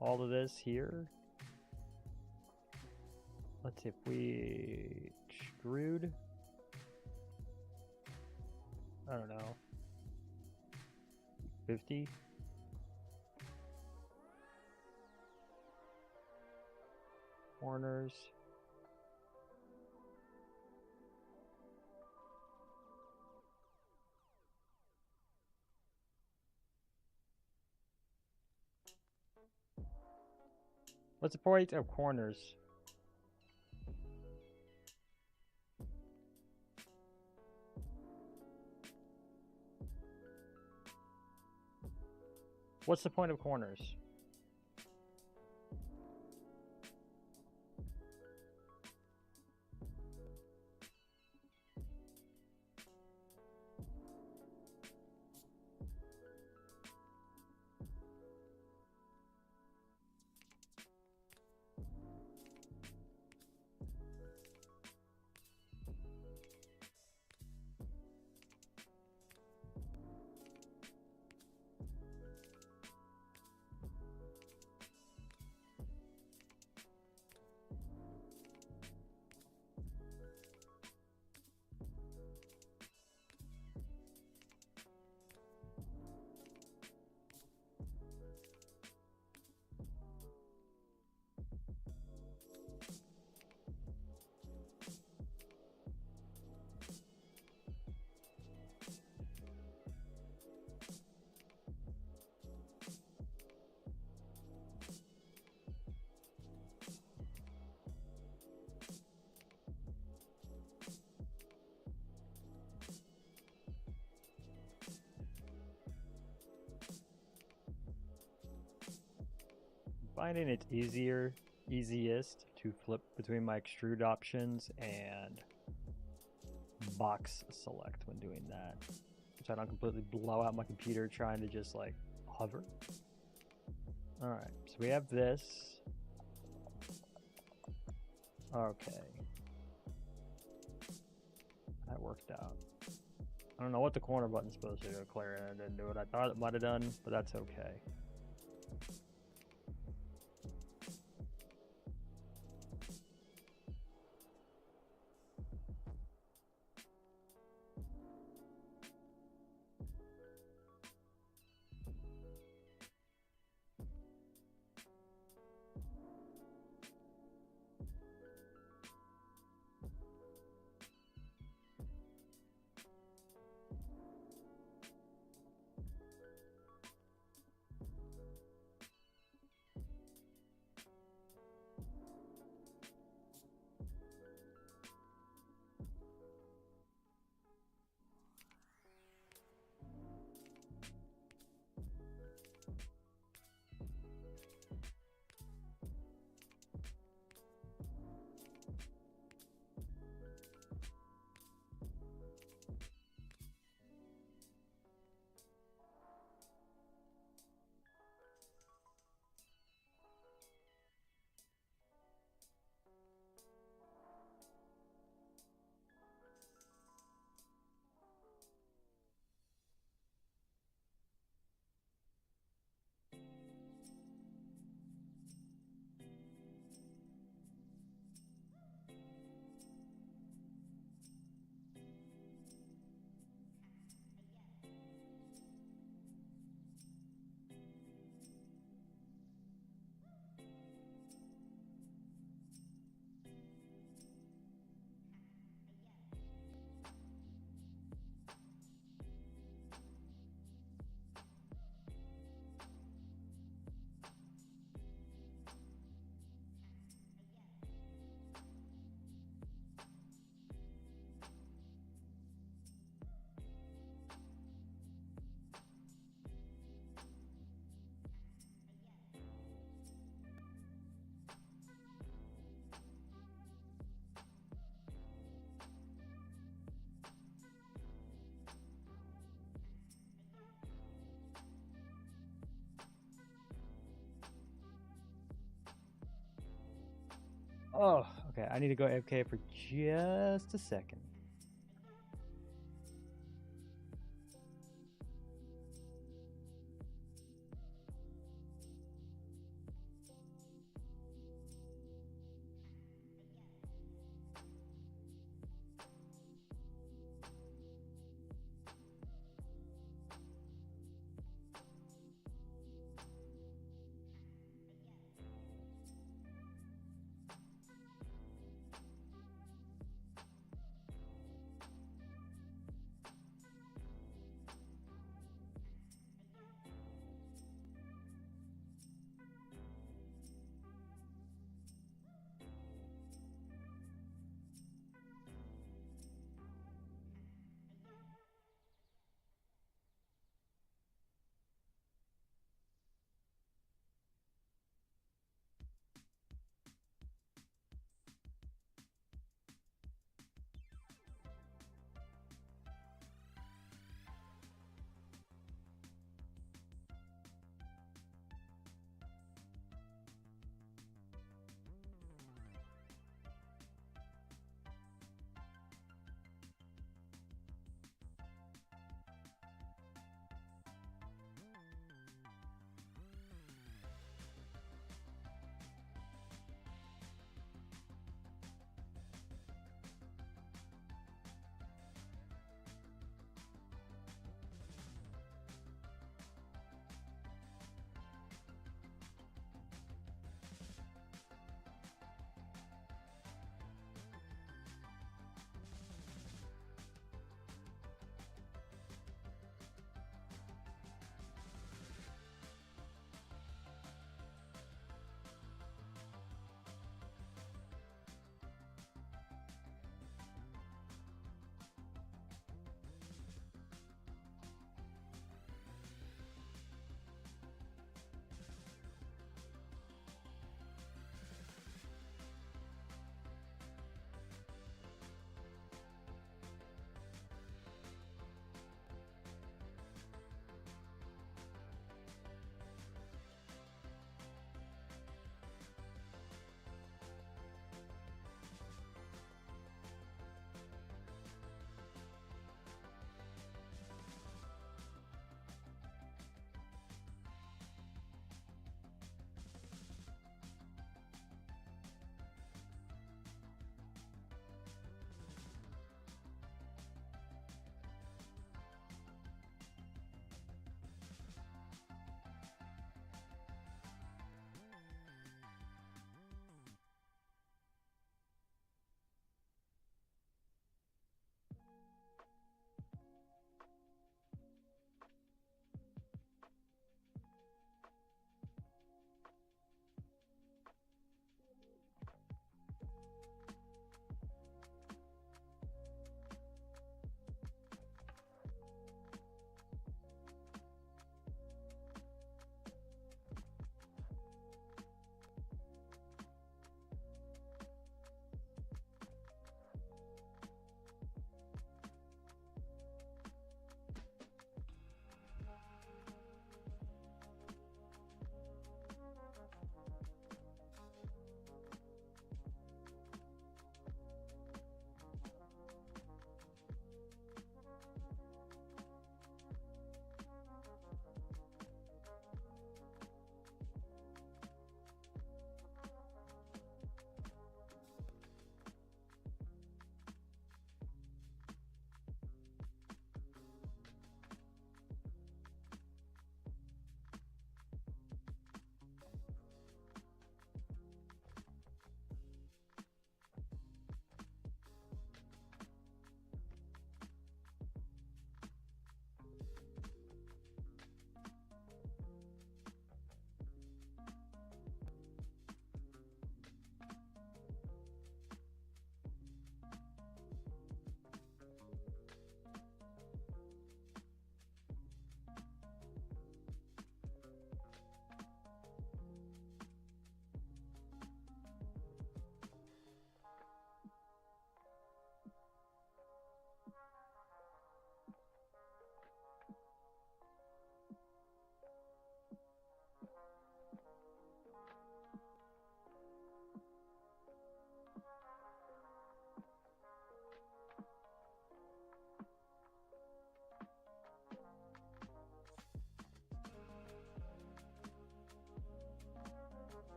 all of this here. Let's see if we extrude. I don't know. 50. Corners. What's the point of corners? What's the point of corners? Finding it's easiest to flip between my extrude options and box select when doing that, so I don't completely blow out my computer trying to just like hover. All right, so we have this. Okay, that worked out. I don't know what the corner button's supposed to do. Clear it. I didn't do what I thought it might have done, but that's okay. Oh, okay. I need to go AFK for just a second.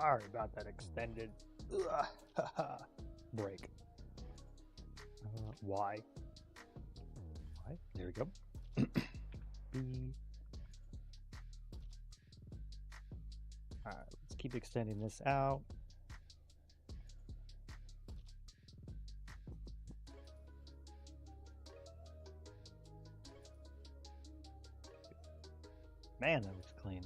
Sorry about that extended break. Y. There we go. B. Alright, let's keep extending this out. Man, that looks clean.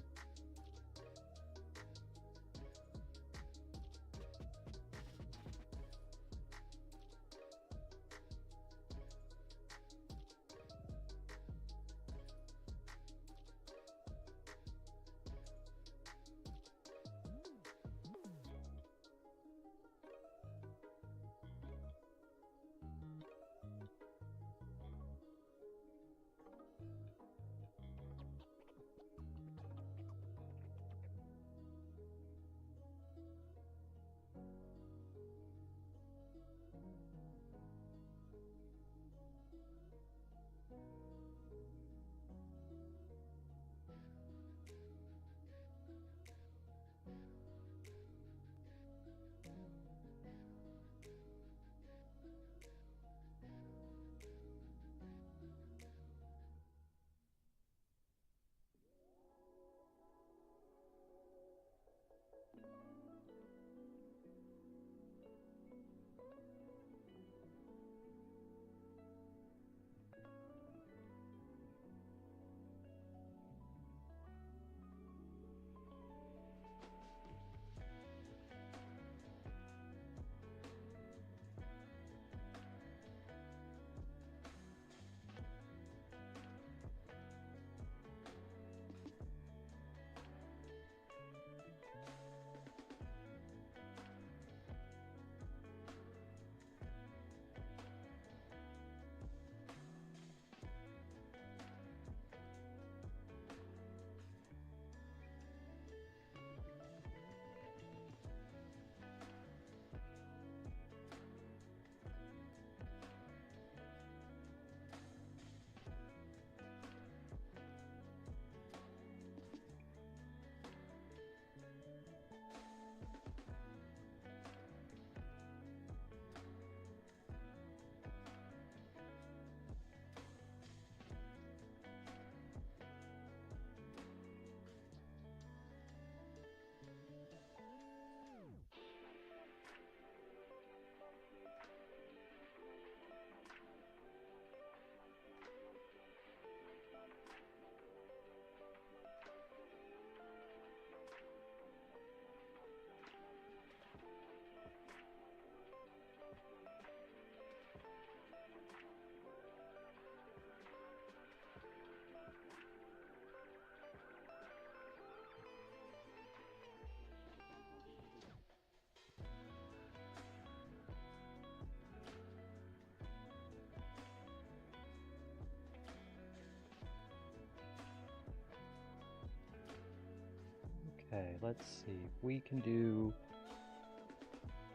Okay, let's see. We can do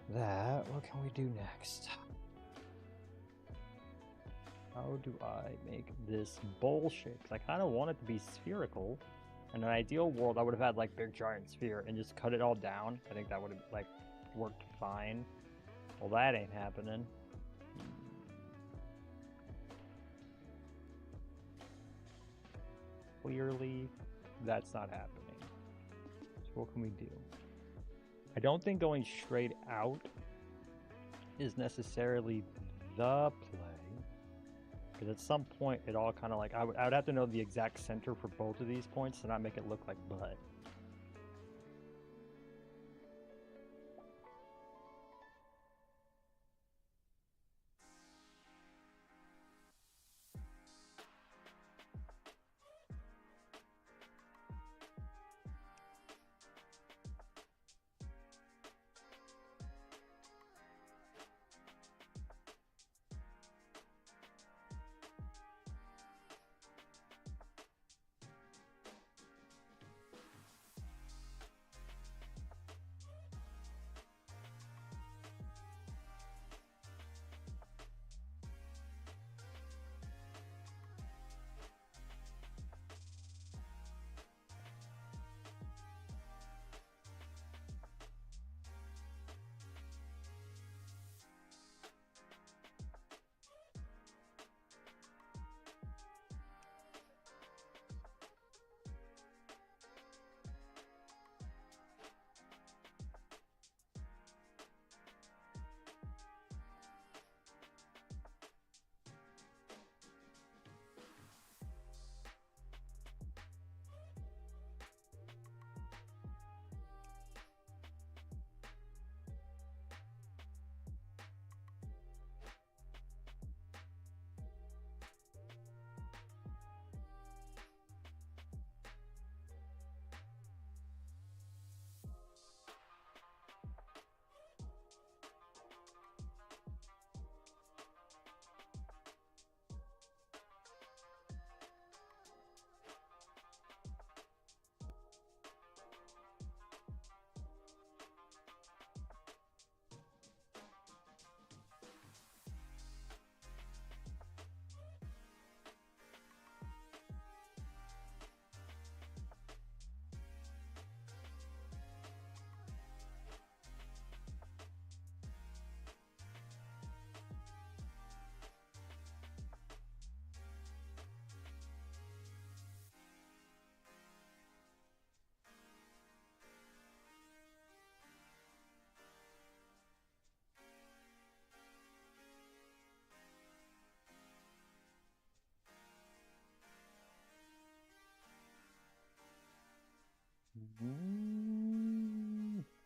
that. What can we do next? How do I make this bowl shape? 'Cause I kind of want it to be spherical. In an ideal world, I would have had like big giant sphere and just cut it all down. I think that would have like worked fine. Well, that ain't happening. Clearly, that's not happening. So what can we do? I don't think going straight out is necessarily the play. Because at some point, it all kind of like, I would have to know the exact center for both of these points to not make it look like butt.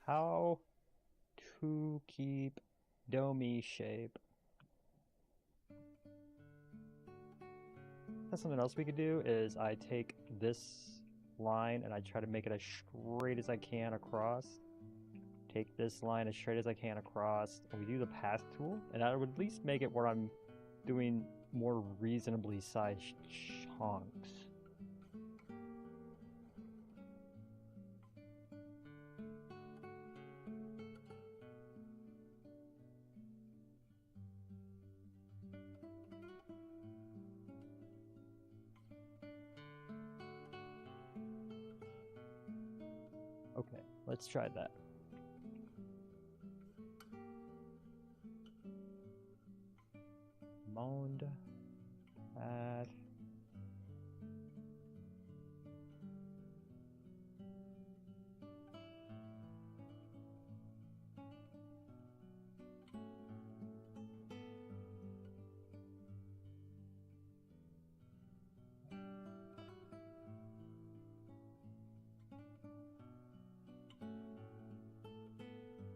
How to keep domey shape. That's something else we could do is I take this line and I try to make it as straight as I can across. Take this line as straight as I can across, and we do the path tool, and that would at least make it where I'm doing more reasonably sized chunks. Okay, let's try that. Mound, add.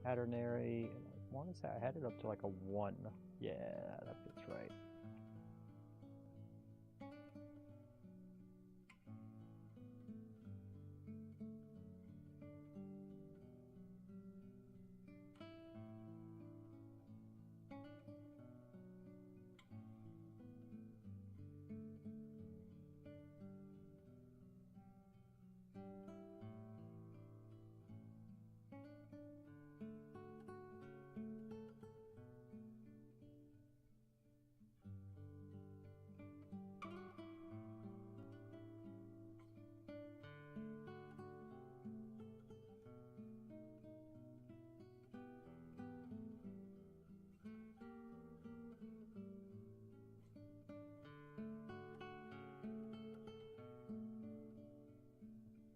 Patternary, and I want to say I had it up to like a 1. Yeah, that fits right.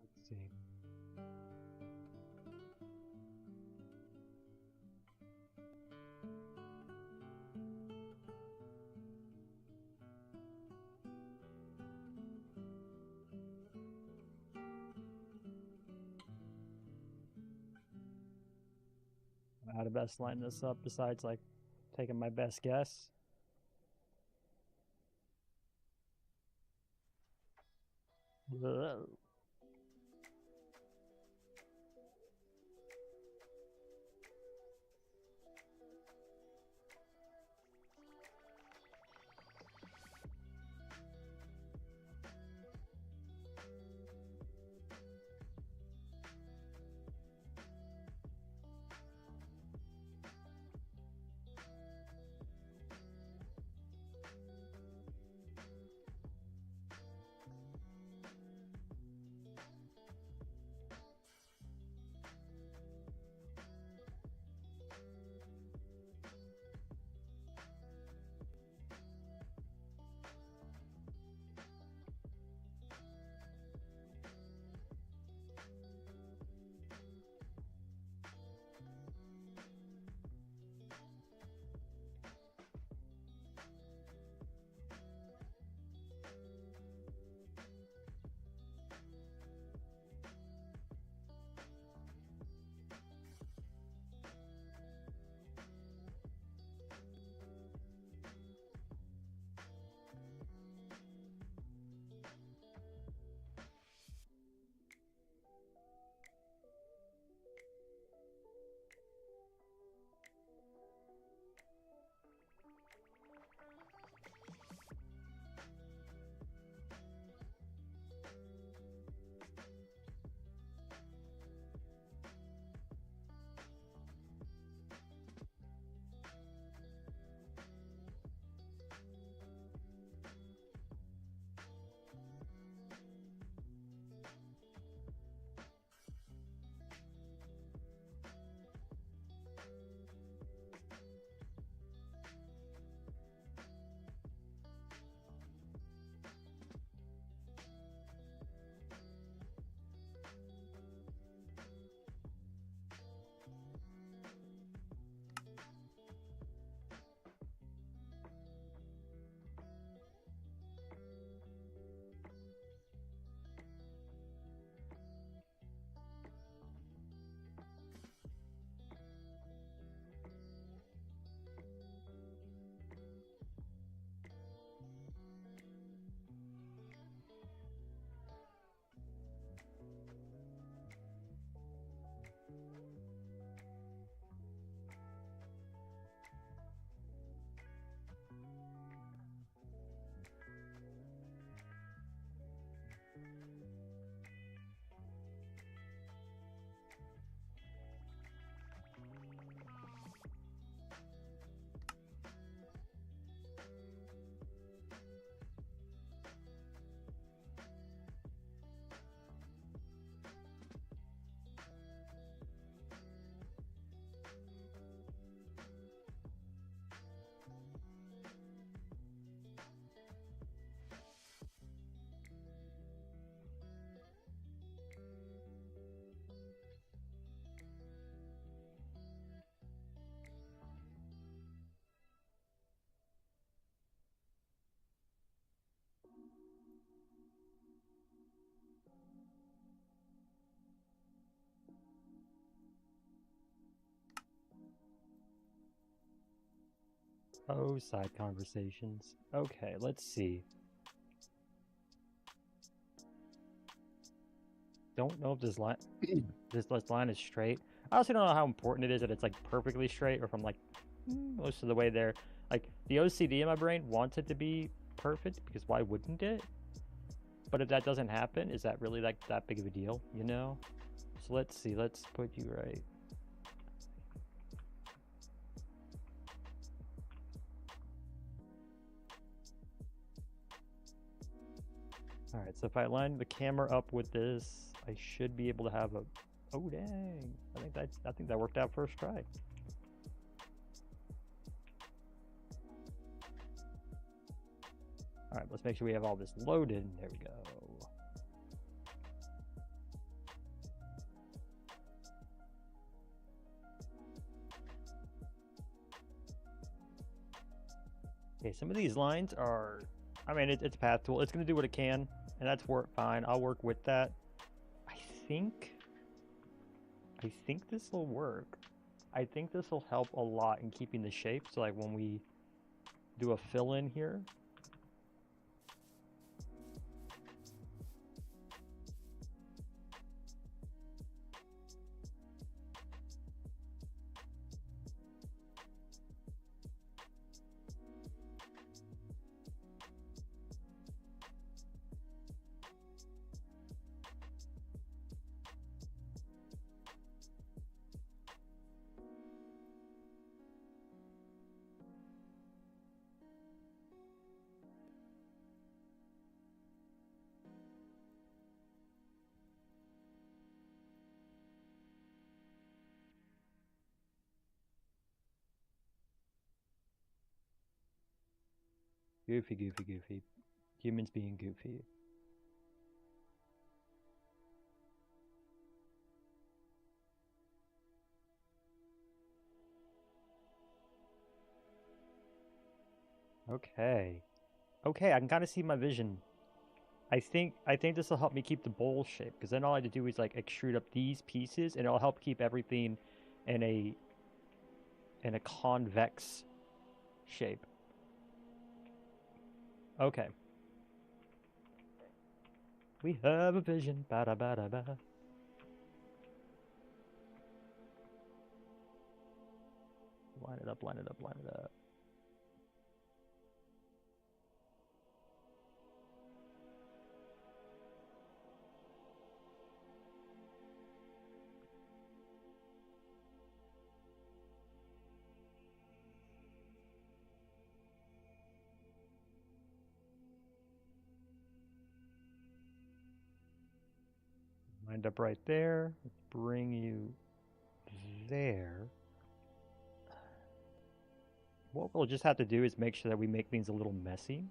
Let's see. How to best line this up besides like taking my best guess. Whoa. Oh, side conversations. Okay, let's see. Don't know if this line this line is straight. I also don't know how important it is that it's like perfectly straight, or if I'm like most of the way there. Like the OCD in my brain wants it to be perfect, because why wouldn't it? But if that doesn't happen, is that really like that big of a deal, you know? So let's see, let's put you right. Alright, so if I line the camera up with this, I should be able to have a... Oh dang. I think that worked out first try. Alright, let's make sure we have all this loaded. There we go. Okay, some of these lines are... I mean, it's a path tool. It's going to do what it can, and that's fine. I'll work with that. I think this will work. I think this will help a lot in keeping the shape. So like when we do a fill in here, goofy. Humans being goofy. Okay. Okay, I can kind of see my vision. I think this will help me keep the bowl shape, because then all I have to do is like extrude up these pieces, and it'll help keep everything in a convex shape. Okay. We have a vision. Ba da ba da ba. Line it up, line it up, line it up. Lined up right there. Let's bring you there. What we'll just have to do is make sure that we make things a little messy.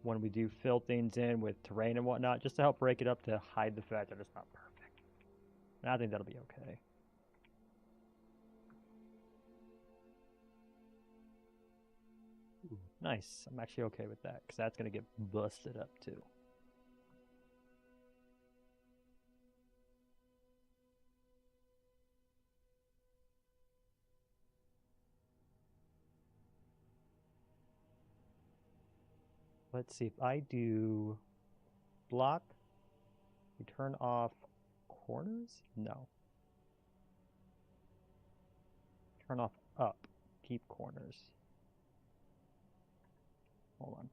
When we do fill things in with terrain and whatnot, just to help break it up, to hide the fact that it's not perfect. And I think that'll be okay. Ooh, nice. I'm actually okay with that, because that's going to get busted up too. Let's see, if I do block, we turn off corners? No. Turn off up, keep corners. Hold on.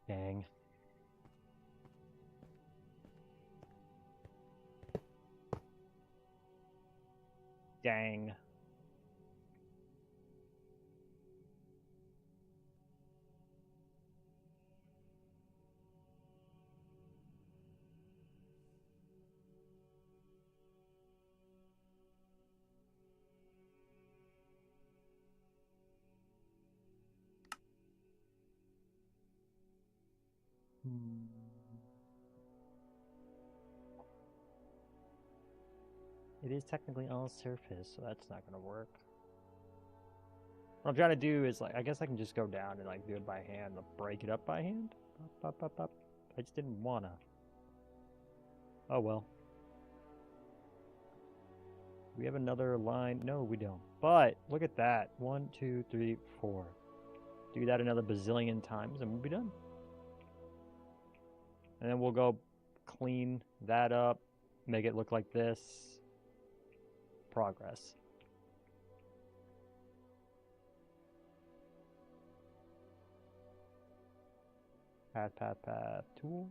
Dang. Dang. It is technically on surface, so that's not gonna work. What I'm trying to do is like, I guess I can just go down and like do it by hand, like break it up by hand. I just didn't wanna. Oh well. We have another line. No, we don't. But look at that. 1, 2, 3, 4. Do that another bazillion times and we'll be done. And then we'll go clean that up, make it look like this. Progress. Path, tool.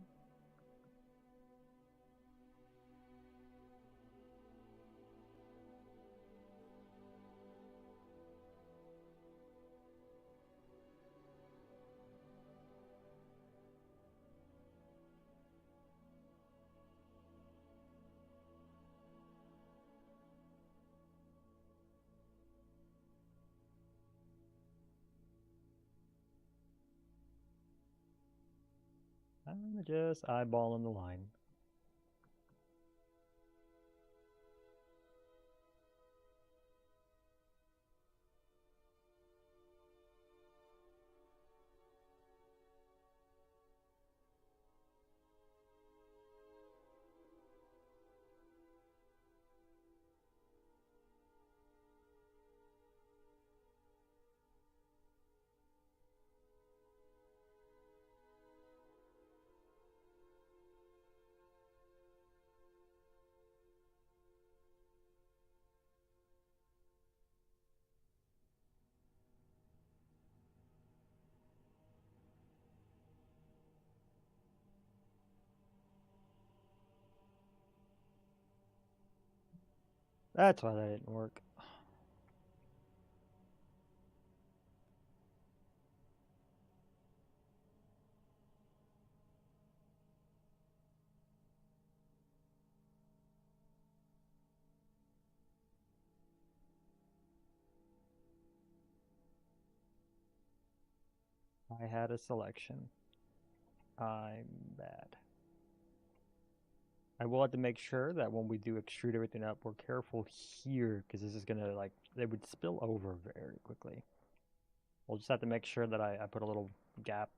I'm just eyeballing the line. That's why that didn't work. I had a selection. I'm bad. I will have to make sure that when we do extrude everything up, we're careful here because this is gonna like, they would spill over very quickly. We'll just have to make sure that I put a little gap.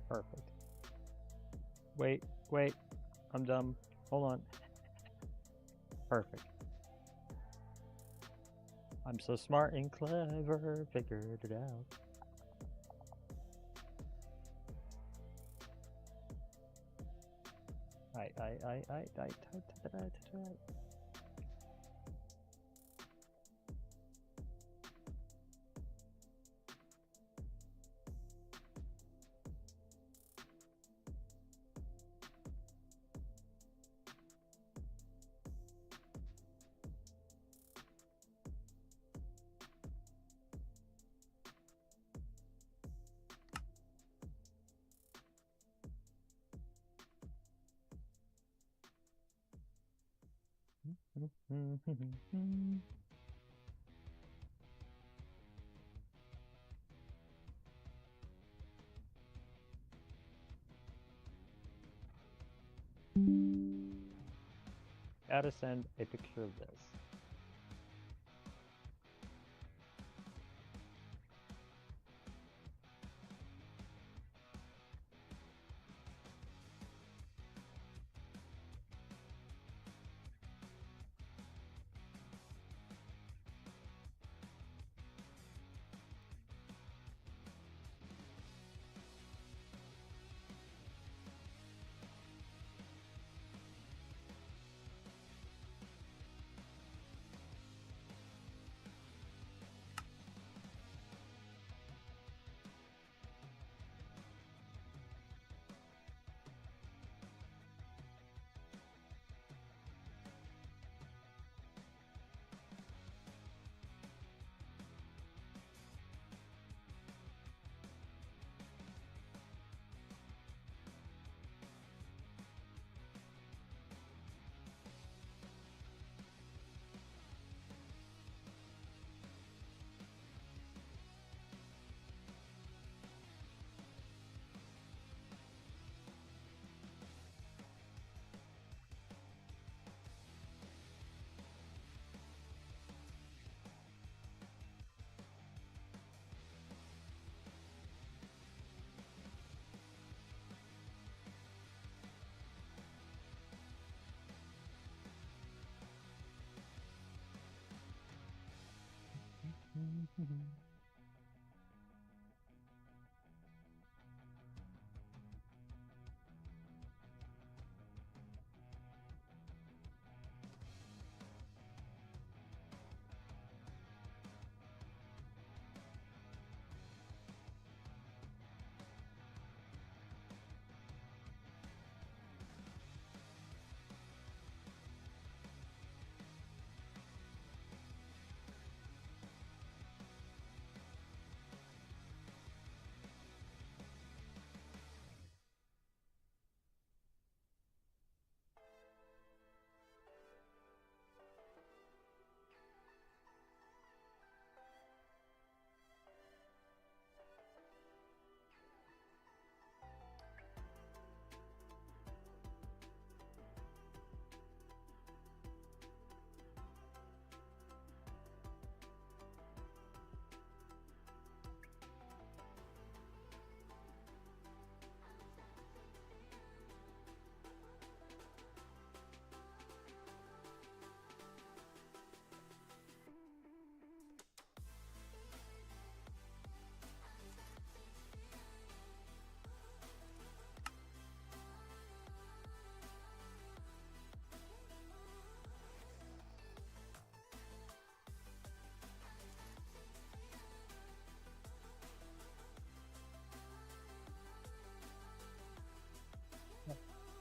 Perfect. Wait, I'm dumb. Hold on. Perfect. I'm so smart and clever, figured it out. I. Gotta send a picture of this.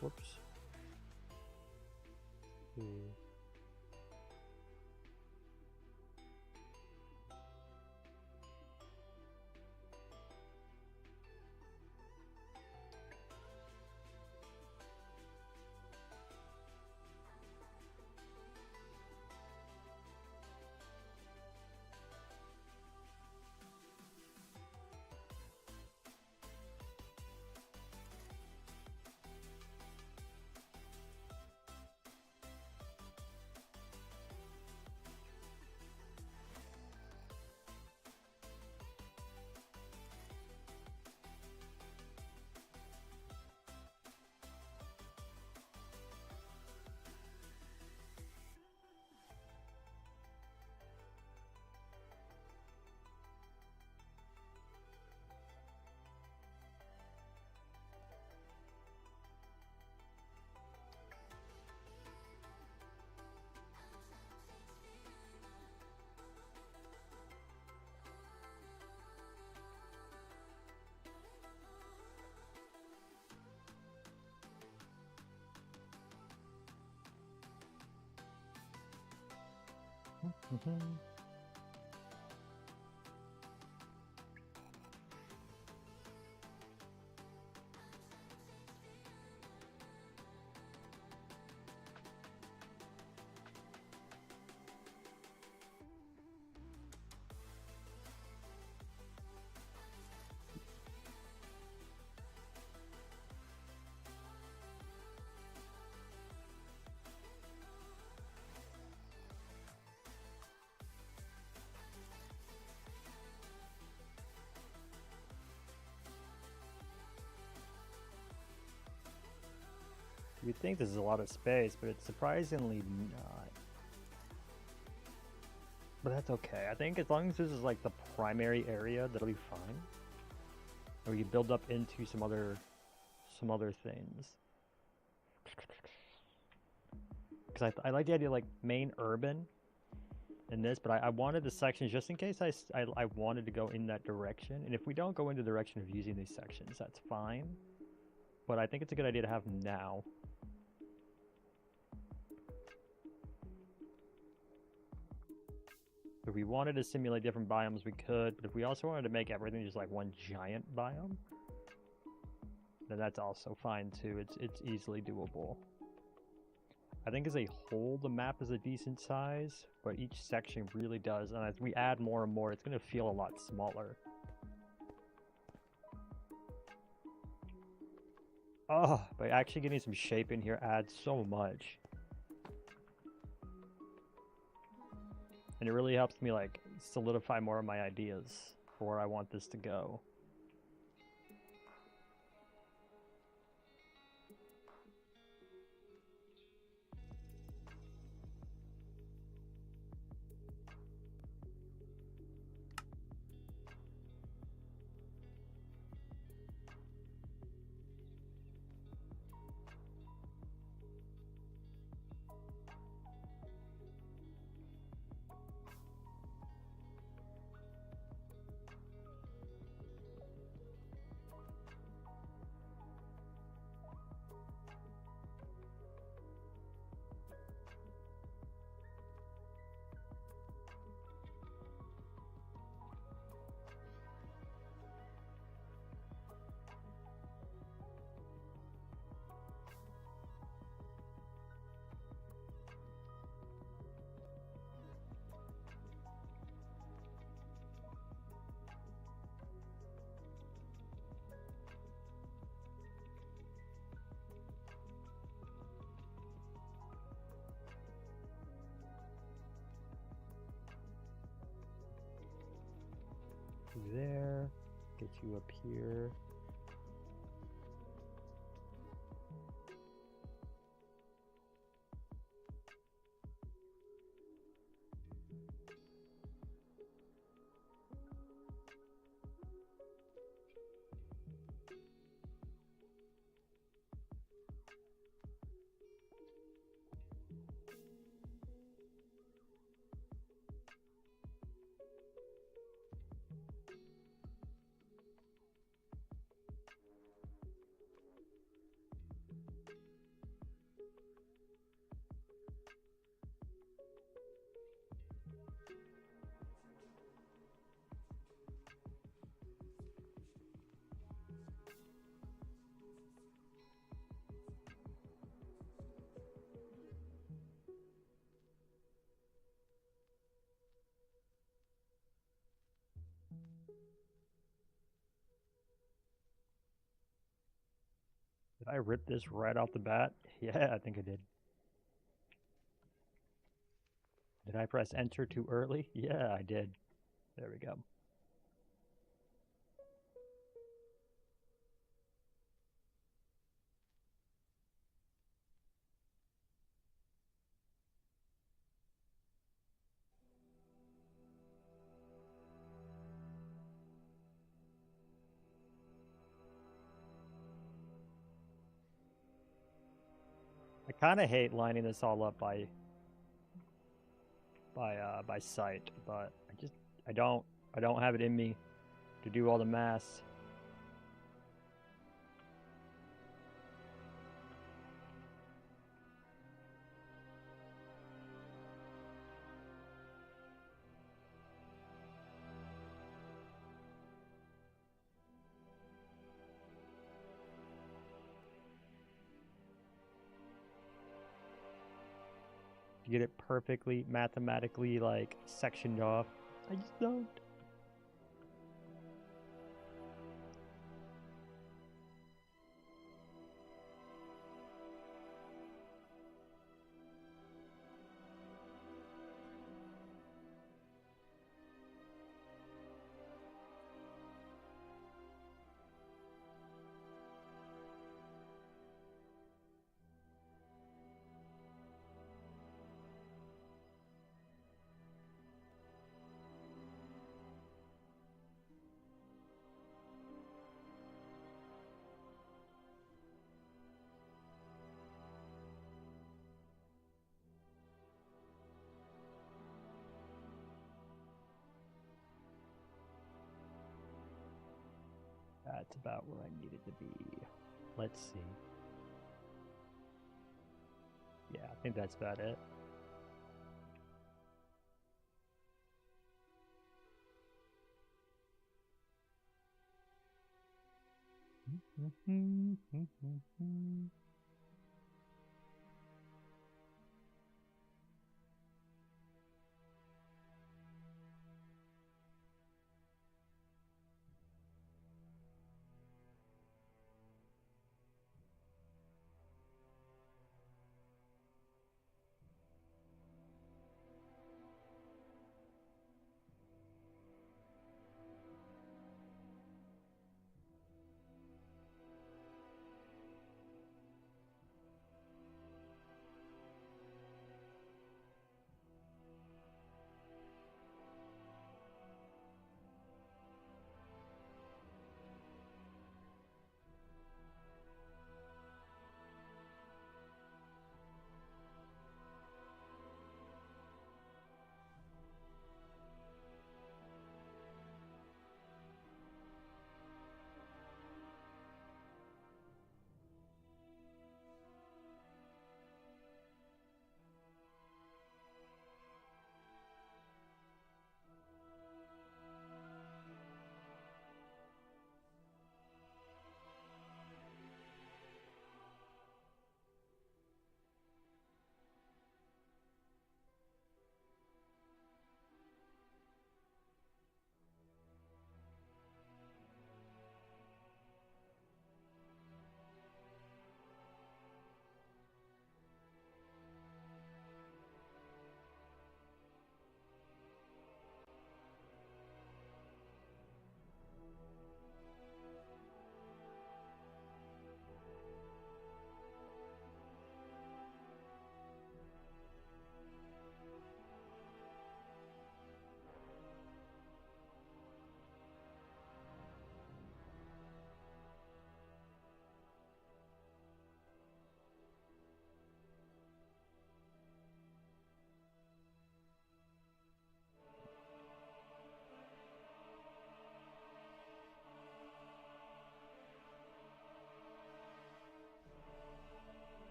Whoops. You'd think this is a lot of space, but it's surprisingly not. But that's okay. I think as long as this is like the primary area, that'll be fine. Or we can build up into some other things. Because I like the idea of like main urban in this, but I wanted the sections just in case I wanted to go in that direction. And if we don't go into the direction of using these sections, that's fine. But I think it's a good idea to have them now. If we wanted to simulate different biomes, we could. But if we also wanted to make everything just like one giant biome, then that's also fine too. It's easily doable. I think as a whole, the map is a decent size, but each section really does. And as we add more and more, it's going to feel a lot smaller. Oh, but actually getting some shape in here adds so much. And it really helps me like solidify more of my ideas for where I want this to go. There, get you up here. Did I rip this right off the bat? Yeah, I think I did. Did I press enter too early? Yeah, I did. There we go. I kind of hate lining this all up by sight, but I don't have it in me to do all the math. To get it perfectly mathematically like sectioned off. I just don't. That's about where I need it to be. Let's see. Yeah, I think that's about it.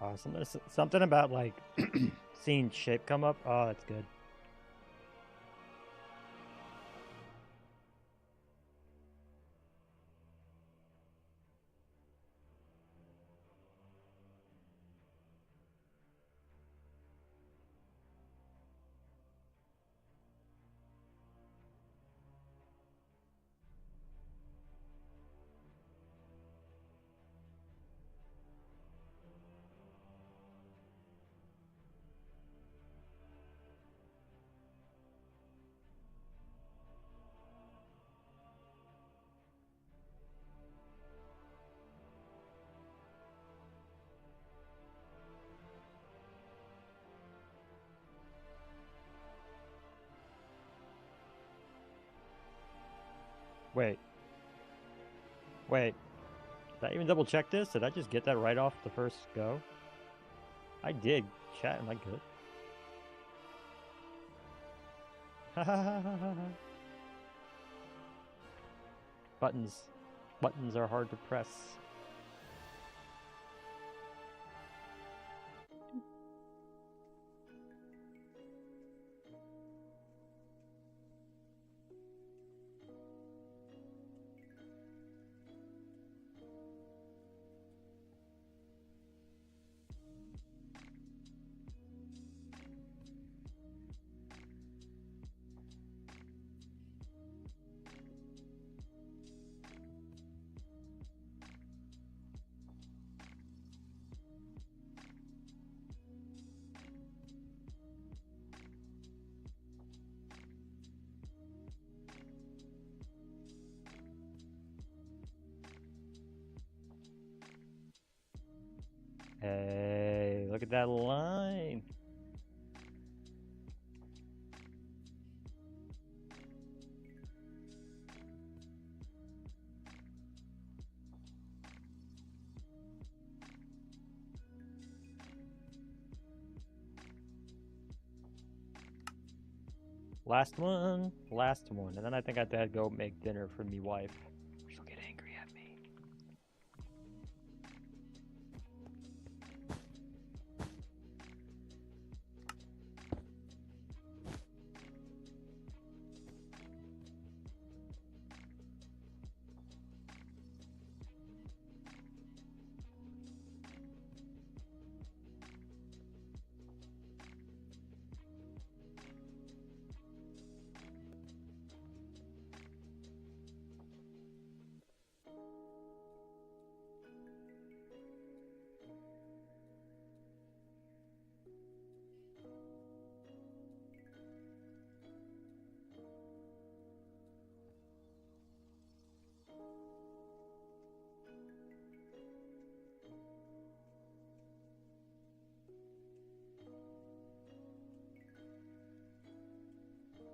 Awesome. There's something about like seeing shape come up. Oh, that's good. Wait. Wait. Did I even double check this? Did I just get that right off the first go? I did. Chat, am I good? Buttons. Buttons are hard to press. Hey, Look at that line. Last one, and then I think I have to go make dinner for me wife. She'll get angry at me.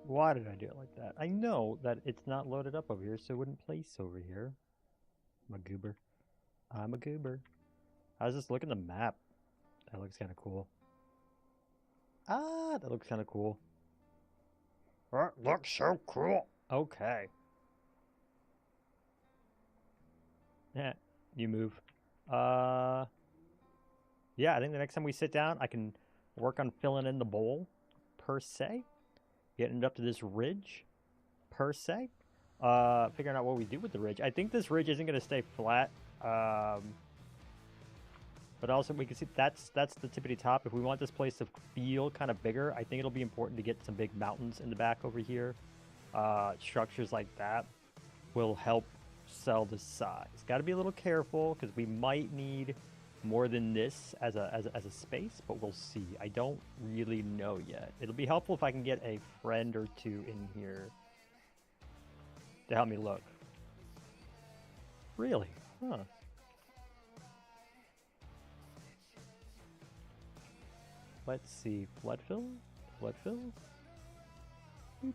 Why did I do it like that? I know that it's not loaded up over here, so it wouldn't place over here. I'm a goober. I'm a goober. I was just looking at the map. That looks kind of cool. Ah, that looks kind of cool. That looks so cool. Okay. Yeah, you move. Yeah, I think the next time we sit down, I can work on filling in the bowl, per se. Getting it up to this ridge, per se. Figuring out what we do with the ridge. I think this ridge isn't going to stay flat. But also we can see that's the tippity top. If we want this place to feel kind of bigger, I think it'll be important to get some big mountains in the back over here. Structures like that will help sell the size. Got to be a little careful because we might need more than this as a space, but we'll see. I don't really know yet. It'll be helpful if I can get a friend or two in here to help me look. Really? Huh. Let's see. Flood fill? Flood fill? Boop.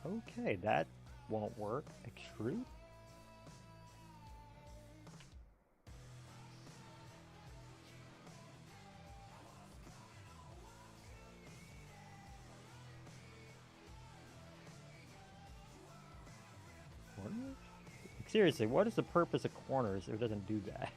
Okay, that won't work. Extrude? Corners? Seriously, what is the purpose of corners if it doesn't do that?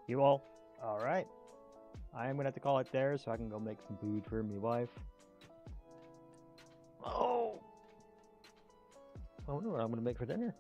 You all? Alright. I am gonna have to call it there so I can go make some food for me wife. Oh! I wonder what I'm gonna make for dinner.